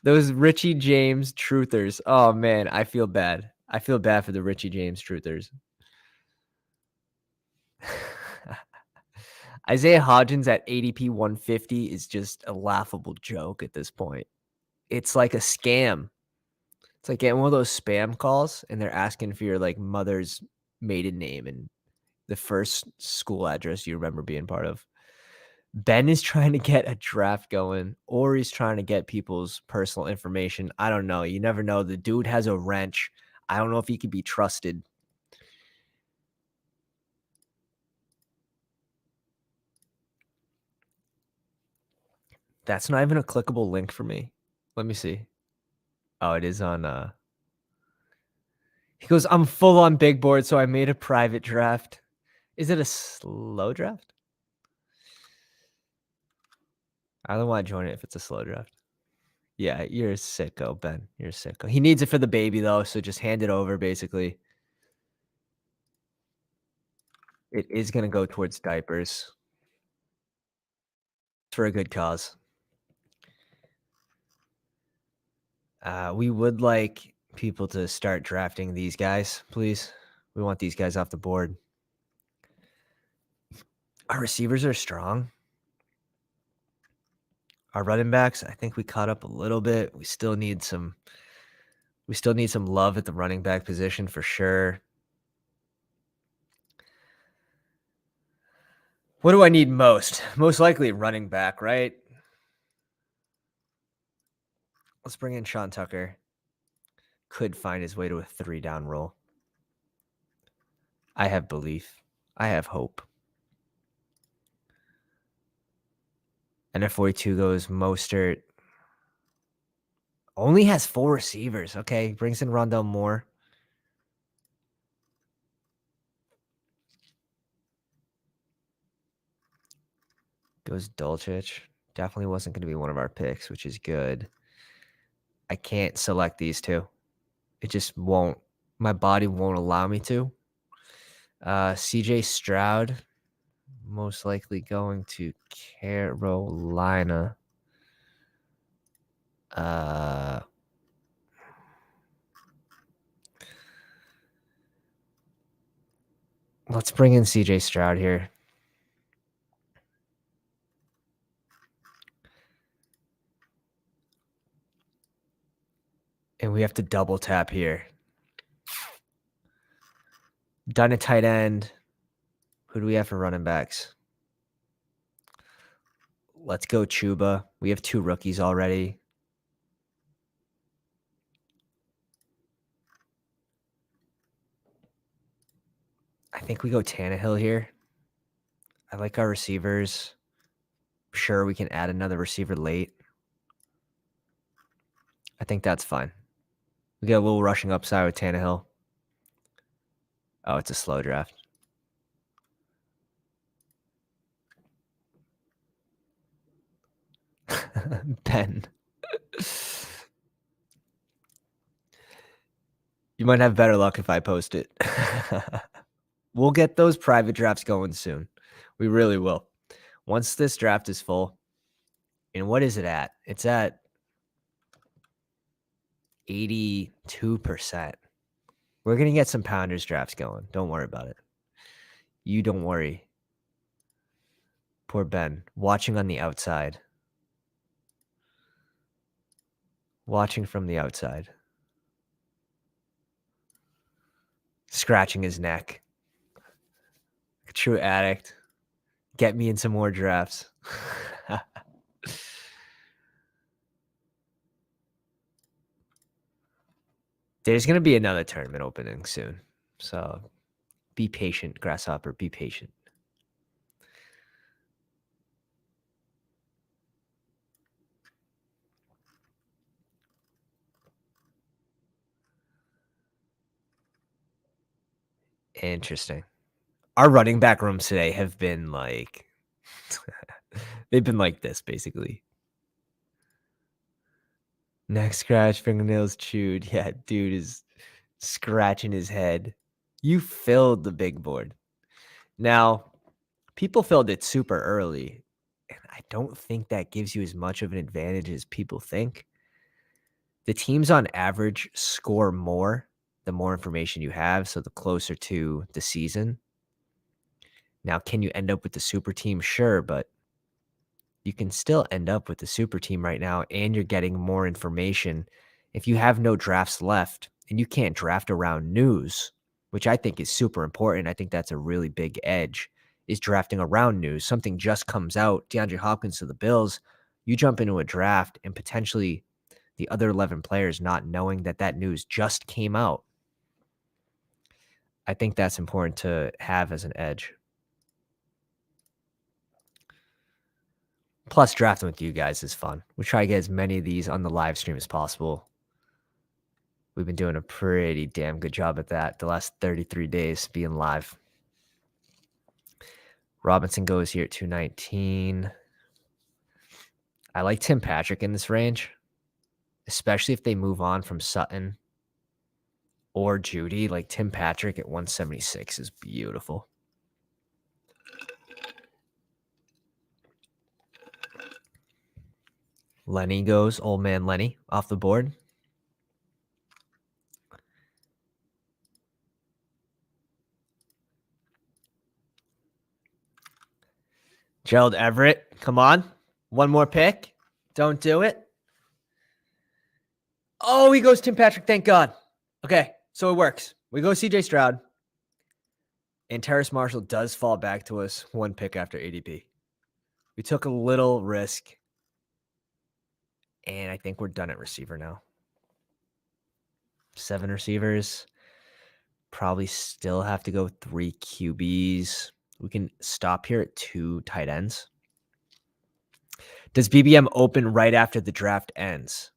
those Richie James truthers. Oh, man, I feel bad. I feel bad for the Richie James truthers. Isaiah Hodgins at ADP 150 is just a laughable joke at this point. It's like a scam. It's like getting one of those spam calls, and they're asking for your like mother's maiden name and the first school address you remember being part of. Ben is trying to get a draft going, or he's trying to get people's personal information. I don't know. You never know. The dude has a wrench. I don't know if he can be trusted. That's not even a clickable link for me. Let me see. Oh, it is on he goes, I'm full on big board, so I made a private draft. Is it a slow draft? I don't want to join it if it's a slow draft. Yeah, you're a sicko, Ben. You're a sicko. He needs it for the baby, though, so just hand it over, basically. It is going to go towards diapers. for a good cause. We would like people to start drafting these guys, please. We want these guys off the board. Our receivers are strong. Our running backs, I think we caught up a little bit. We still need some love at the running back position for sure. What do I need most? Most likely running back, right? Let's bring in Sean Tucker. Could find his way to a 3-down roll. I have belief. I have hope. And at 42 goes Mostert. Only has 4 receivers. Okay, brings in Rondell Moore. Goes Dulcich. Definitely wasn't going to be one of our picks, which is good. I can't select these two. It just won't. My body won't allow me to. CJ Stroud, most likely going to Carolina. Let's bring in CJ Stroud here. And we have to double tap here. Done a tight end. Who do we have for running backs? Let's go Chuba. We have 2 rookies already. I think we go Tannehill here. I like our receivers. Sure, we can add another receiver late. I think that's fine. We get a little rushing upside with Tannehill. Oh, it's a slow draft. Ben. You might have better luck if I post it. We'll get those private drafts going soon. We really will. Once this draft is full, and what is it at? It's at 82%. We're going to get some Pounders drafts going. Don't worry about it. You don't worry. Poor Ben, watching on the outside. Watching from the outside. Scratching his neck. True addict. Get me in some more drafts. There's going to be another tournament opening soon. So be patient, Grasshopper. Be patient. Interesting. Our running back rooms today have been like, they've been like this, basically. Neck scratch, fingernails chewed. Yeah, dude is scratching his head. You filled the big board. Now, people filled it super early, and I don't think that gives you as much of an advantage as people think. The teams on average score more the more information you have, so the closer to the season. Now, can you end up with the super team? Sure, but you can still end up with the super team right now, and you're getting more information. If you have no drafts left and you can't draft around news, which I think is super important, I think that's a really big edge, is drafting around news. Something just comes out, DeAndre Hopkins to the Bills, you jump into a draft and potentially the other 11 players not knowing that that news just came out. I think that's important to have as an edge. Plus, drafting with you guys is fun. We try to get as many of these on the live stream as possible. We've been doing a pretty damn good job at that the last 33 days being live. Robinson goes here at 219. I like Tim Patrick in this range, especially if they move on from Sutton or Judy. Like Tim Patrick at 176 is beautiful. Lenny goes, old man Lenny, off the board. Gerald Everett, come on. One more pick. Don't do it. Oh, he goes Tim Patrick, thank God. Okay, so it works. We go CJ Stroud. And Terrace Marshall does fall back to us one pick after ADP. We took a little risk. And I think we're done at receiver now. 7 receivers. Probably still have to go 3 QBs. We can stop here at 2 tight ends. Does BBM open right after the draft ends?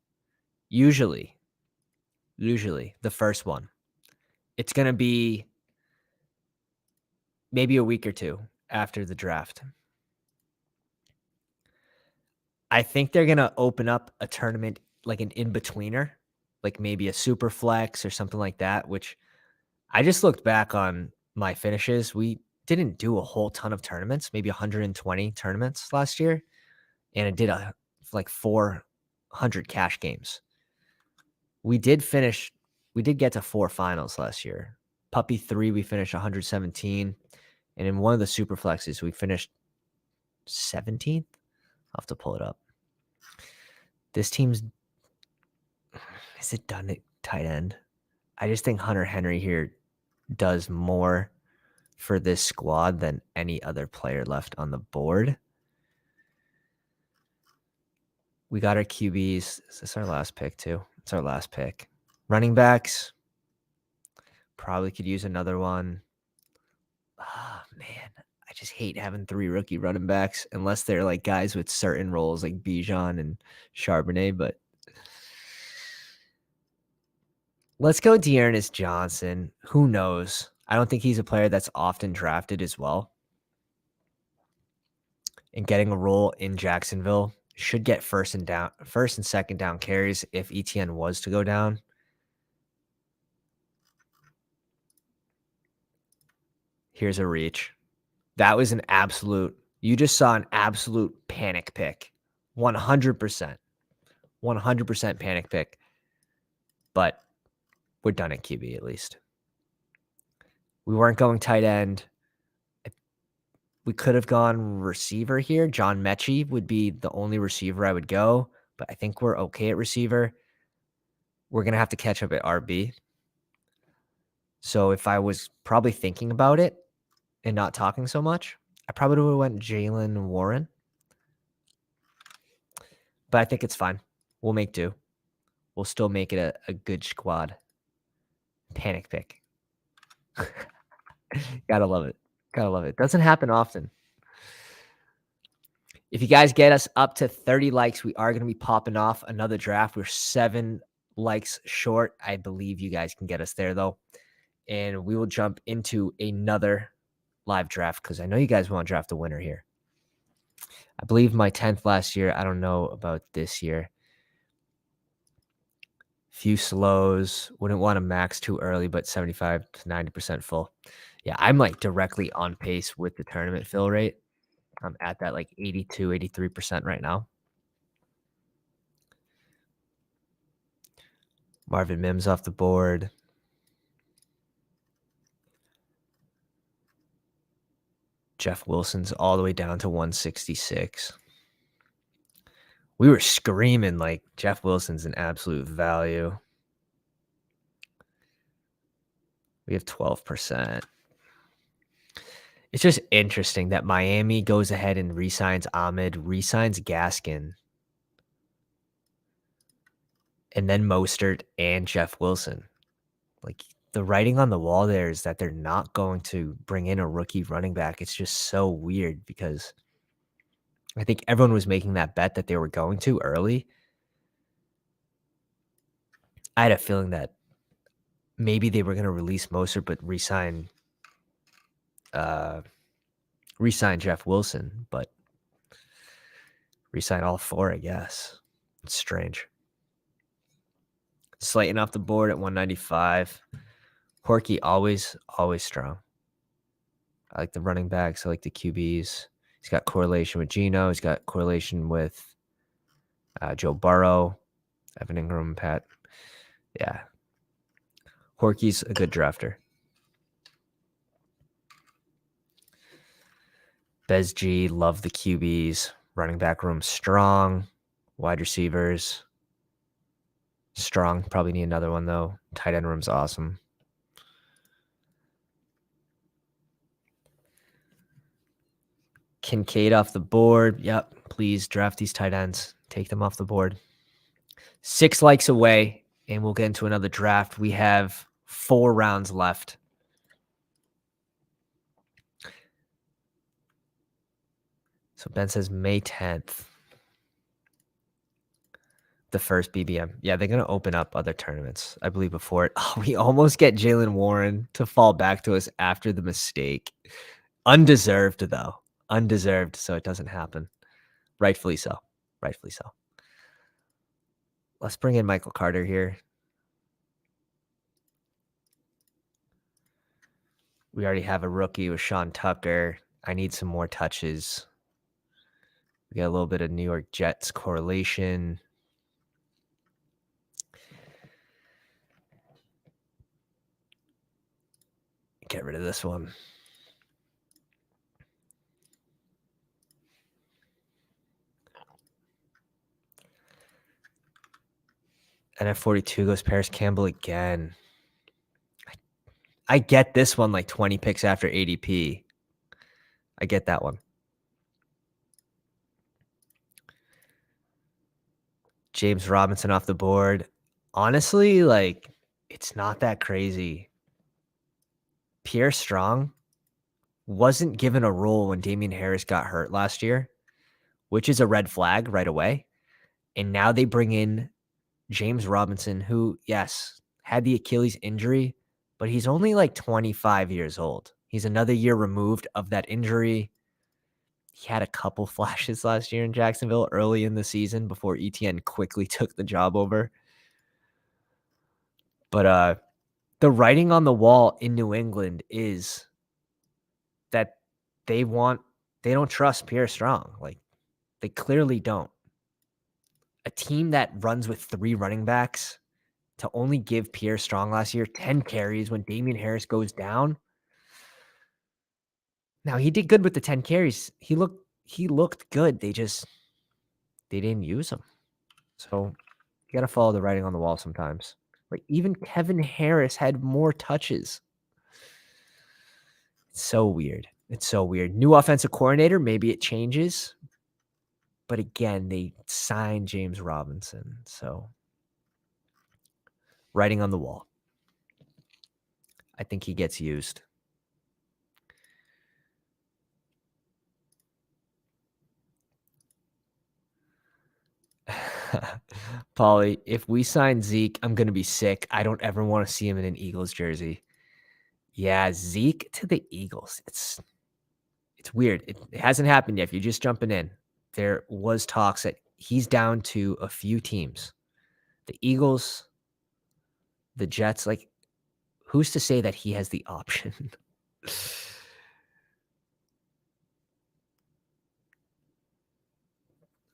Usually, the first one. It's going to be maybe a week or 2 after the draft. I think they're going to open up a tournament like an in-betweener, like maybe a super flex or something like that, which I just looked back on my finishes. We didn't do a whole ton of tournaments, maybe 120 tournaments last year, and it did like 400 cash games. We did get to 4 finals last year. Puppy 3, we finished 117, and in one of the super flexes, we finished 17th. I'll have to pull it up. This team's is it done at tight end? I just think Hunter Henry here does more for this squad than any other player left on the board. We got our QBs. Is this our last pick too? It's our last pick. Running backs. Probably could use another one. Oh, man. I just hate having 3 rookie running backs unless they're like guys with certain roles like Bijan and Charbonnet, but let's go Dearness Johnson. Who knows? I don't think he's a player that's often drafted as well. And getting a role in Jacksonville should get first and second down carries if ETN was to go down. Here's a reach. That was you just saw an absolute panic pick. 100%. 100% panic pick. But we're done at QB at least. We weren't going tight end. We could have gone receiver here. John Mechie would be the only receiver I would go, but I think we're okay at receiver. We're going to have to catch up at RB. So if I was probably thinking about it and not talking so much, I probably would have went Jalen Warren. But I think it's fine. We'll make do. We'll still make it a good squad. Panic pick. Gotta love it. Gotta love it. Doesn't happen often. If you guys get us up to 30 likes, we are going to be popping off another draft. We're 7 likes short. I believe you guys can get us there, though. And we will jump into another live draft because I know you guys want to draft a winner here. I believe my 10th last year. I don't know about this year. Few slows. Wouldn't want to max too early, but 75 to 90% full. Yeah, I'm like directly on pace with the tournament fill rate. I'm at that like 82, 83% right now. Marvin Mims off the board. Jeff Wilson's all the way down to 166. We were screaming like Jeff Wilson's an absolute value. We have 12%. It's just interesting that Miami goes ahead and re-signs Ahmed, re-signs Gaskin, and then Mostert and Jeff Wilson. Like the writing on the wall there is that they're not going to bring in a rookie running back. It's just so weird because I think everyone was making that bet that they were going to early. I had a feeling that maybe they were going to release Mostert but re-sign Jeff Wilson, but re-sign all 4, I guess. It's strange. Slayton off the board at 195. Horky always strong. I like the running backs. I like the QBs. He's got correlation with Geno. He's got correlation with Joe Burrow, Evan Ingram, Pat. Yeah. Horky's a good drafter. Bez G, love the QBs. Running back room strong. Wide receivers strong. Probably need another one though. Tight end room's awesome. Kincaid off the board. Yep. Please draft these tight ends. Take them off the board. 6 likes away, and we'll get into another draft. We have 4 rounds left. So Ben says May 10th. The first BBM. Yeah, they're going to open up other tournaments, I believe, before it. Oh, we almost get Jalen Warren to fall back to us after the mistake. Undeserved, though. Undeserved, so it doesn't happen. Rightfully so. Rightfully so. Let's bring in Michael Carter here. We already have a rookie with Sean Tucker. I need some more touches. We got a little bit of New York Jets correlation. Get rid of this one. And at 42 goes Paris Campbell again. I get this one like 20 picks after ADP. I get that one. James Robinson off the board. Honestly, like, it's not that crazy. Pierre Strong wasn't given a role when Damian Harris got hurt last year, which is a red flag right away. And now they bring in James Robinson, who, yes, had the Achilles injury, but he's only like 25 years old. He's another year removed of that injury. He had a couple flashes last year in Jacksonville early in the season before Etienne quickly took the job over. But the writing on the wall in New England is that they don't trust Pierre Strong. Like, they clearly don't. A team that runs with 3 running backs to only give Pierre Strong last year 10 carries when Damian Harris goes down. Now, he did good with the 10 carries. He looked good. They didn't use him. So you got to follow the writing on the wall sometimes. Like, even Kevin Harris had more touches. It's so weird. It's so weird. New offensive coordinator, maybe it changes. But again, they signed James Robinson. So writing on the wall. I think he gets used. Paulie, if we sign Zeke, I'm going to be sick. I don't ever want to see him in an Eagles jersey. Yeah, Zeke to the Eagles. It's weird. It hasn't happened yet. If you're just jumping in, there was talks that he's down to a few teams. The Eagles, the Jets, like, who's to say that he has the option?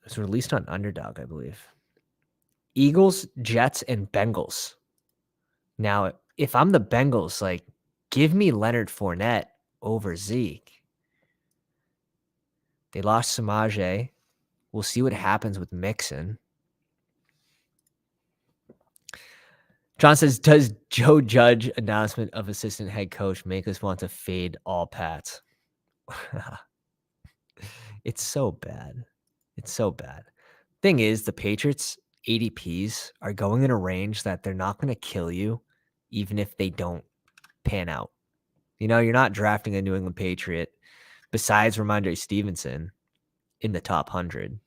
It's released on Underdog, I believe. Eagles, Jets, and Bengals. Now, if I'm the Bengals, like, give me Leonard Fournette over Zeke. They lost Samaje. We'll see what happens with Mixon. John says, does Joe Judge announcement of assistant head coach make us want to fade all Pats? It's so bad. It's so bad. Thing is, the Patriots ADPs are going in a range that they're not going to kill you, even if they don't pan out. You know, you're not drafting a New England Patriot besides Ramondre Stevenson in the top 100.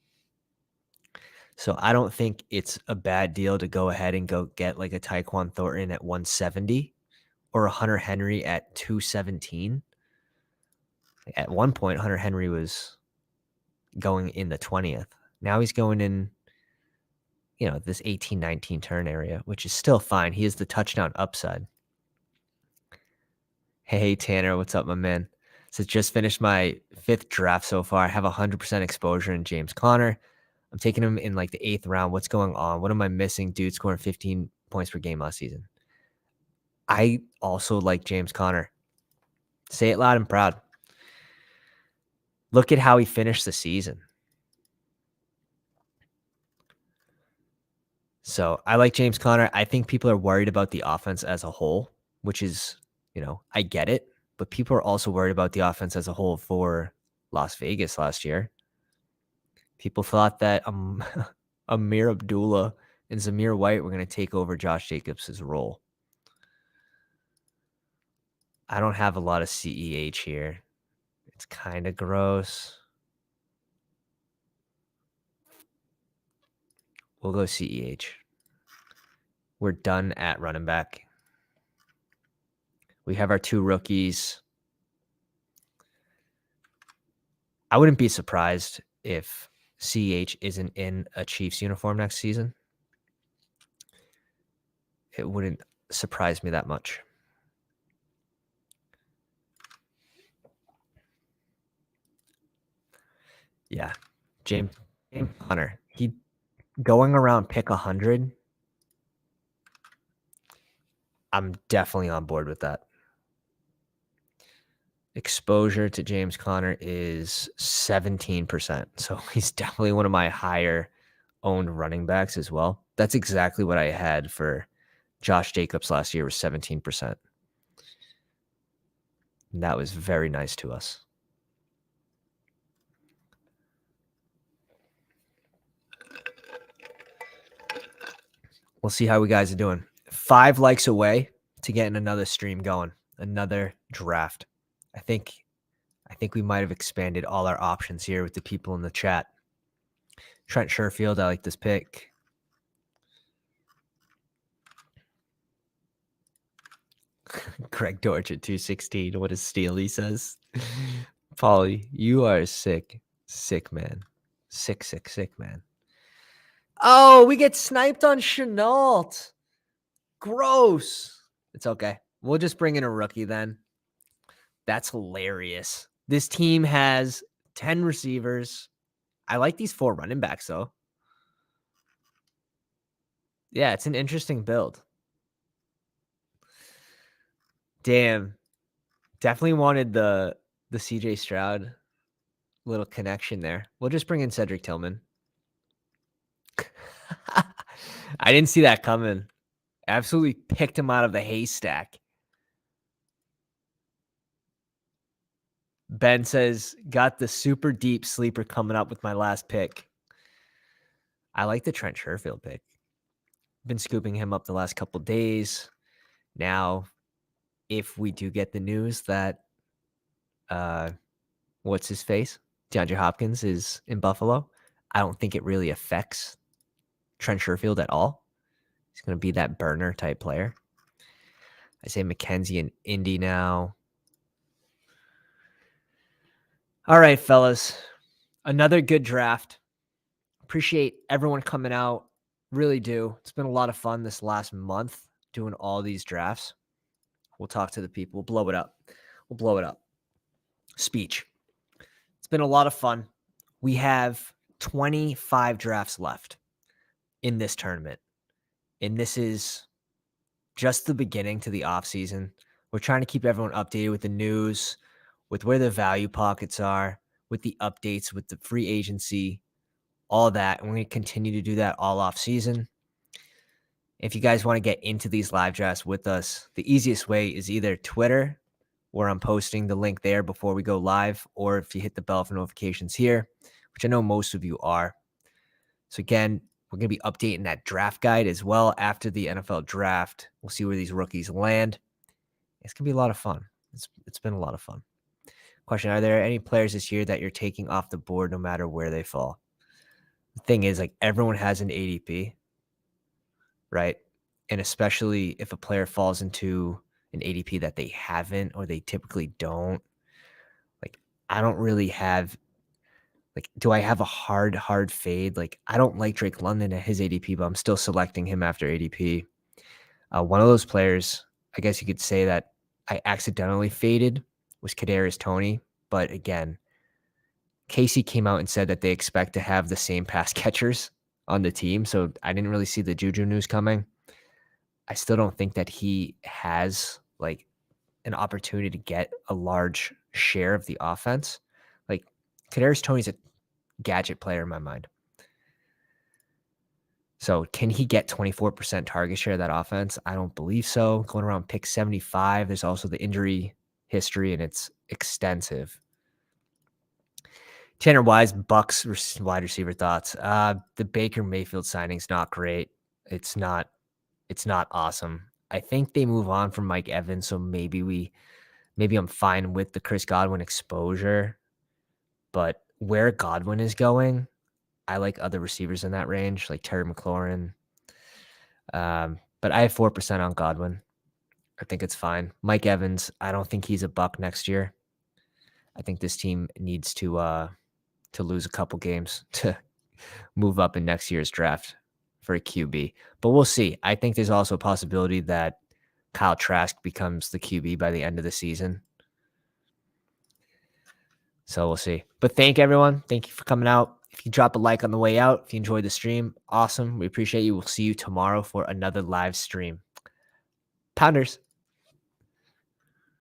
So I don't think it's a bad deal to go ahead and go get like a Tyquan Thornton at 170 or a Hunter Henry at 217. At one point, Hunter Henry was going in the 20th. Now he's going in, this 18, 19 turn area, which is still fine. He has the touchdown upside. Hey, Tanner, what's up, my man? So just finished my 5th draft so far. I have 100% exposure in James Conner. I'm taking him in like the 8th round. What's going on? What am I missing? Dude scoring 15 points per game last season. I also like James Conner. Say it loud and proud. Look at how he finished the season. So I like James Conner. I think people are worried about the offense as a whole, which is, I get it. But people are also worried about the offense as a whole for Las Vegas last year. People thought that Amir Abdullah and Zamir White were going to take over Josh Jacobs' role. I don't have a lot of CEH here. It's kind of gross. We'll go CEH. We're done at running back. We have our 2 rookies. I wouldn't be surprised if CEH isn't in a Chiefs uniform next season. It wouldn't surprise me that much. Yeah. James Conner. He going around pick 100. I'm definitely on board with that. Exposure to James Conner is 17%. So he's definitely one of my higher owned running backs as well. That's exactly what I had for Josh Jacobs last year, was 17%. And that was very nice to us. We'll see how we guys are doing. 5 likes away to getting another stream going, another draft. I think we might have expanded all our options here with the people in the chat. Trent Sherfield, I like this pick. Greg Dortch at 216. What a steal, he says. Paulie, you are sick. Sick, man. Sick, man. Oh, we get sniped on Chenault. Gross. It's okay. We'll just bring in a rookie then. That's hilarious. This team has 10 receivers. I like these 4 running backs, though. Yeah, it's an interesting build. Damn. Definitely wanted the CJ Stroud little connection there. We'll just bring in Cedric Tillman. I didn't see that coming. Absolutely picked him out of the haystack. Ben says, got the super deep sleeper coming up with my last pick. I like the Trent Sherfield pick. Been scooping him up the last couple days. Now, if we do get the news that what's his face? DeAndre Hopkins is in Buffalo, I don't think it really affects Trent Sherfield at all. He's going to be that burner type player. I say McKenzie and Indy now. All right, fellas. Another good draft. Appreciate everyone coming out. Really do. It's been a lot of fun this last month doing all these drafts. We'll talk to the people. We'll blow it up. Speech. It's been a lot of fun. We have 25 drafts left in this tournament. And this is just the beginning to the offseason. We're trying to keep everyone updated with the news, with where the value pockets are, with the updates, with the free agency, all that. And we're going to continue to do that all off season. If you guys want to get into these live drafts with us, the easiest way is either Twitter, where I'm posting the link there before we go live, or if you hit the bell for notifications here, which I know most of you are. So again, we're going to be updating that draft guide as well after the NFL draft. We'll see where these rookies land. It's going to be a lot of fun. It's been a lot of fun. Question, are there any players this year that you're taking off the board no matter where they fall? The thing is, like, everyone has an ADP, right? And especially if a player falls into an ADP that they haven't or they typically don't, like, I don't really have, like, do I have a hard fade? Like, I don't like Drake London at his ADP, but I'm still selecting him after ADP. One of those players, I guess you could say that I accidentally faded, was Kadarius Toney. But again, Casey came out and said that they expect to have the same pass catchers on the team. So I didn't really see the Juju news coming. I still don't think that he has like an opportunity to get a large share of the offense. Like Kadarius Toney's a gadget player in my mind. So can he get 24% target share of that offense? I don't believe so. Going around pick 75, there's also the injury history, and it's extensive. Tanner Wise, Bucks wide receiver thoughts. The Baker Mayfield signing's not great. It's not awesome. I think they move on from Mike Evans, so maybe I'm fine with the Chris Godwin exposure. But where Godwin is going, I like other receivers in that range, like Terry McLaurin. But I have 4% on Godwin. I think it's fine. Mike Evans, I don't think he's a buck next year. I think this team needs to lose a couple games to move up in next year's draft for a QB. But we'll see. I think there's also a possibility that Kyle Trask becomes the QB by the end of the season. So we'll see. But thank everyone. Thank you for coming out. If you drop a like on the way out, if you enjoyed the stream, awesome. We appreciate you. We'll see you tomorrow for another live stream. Pounders.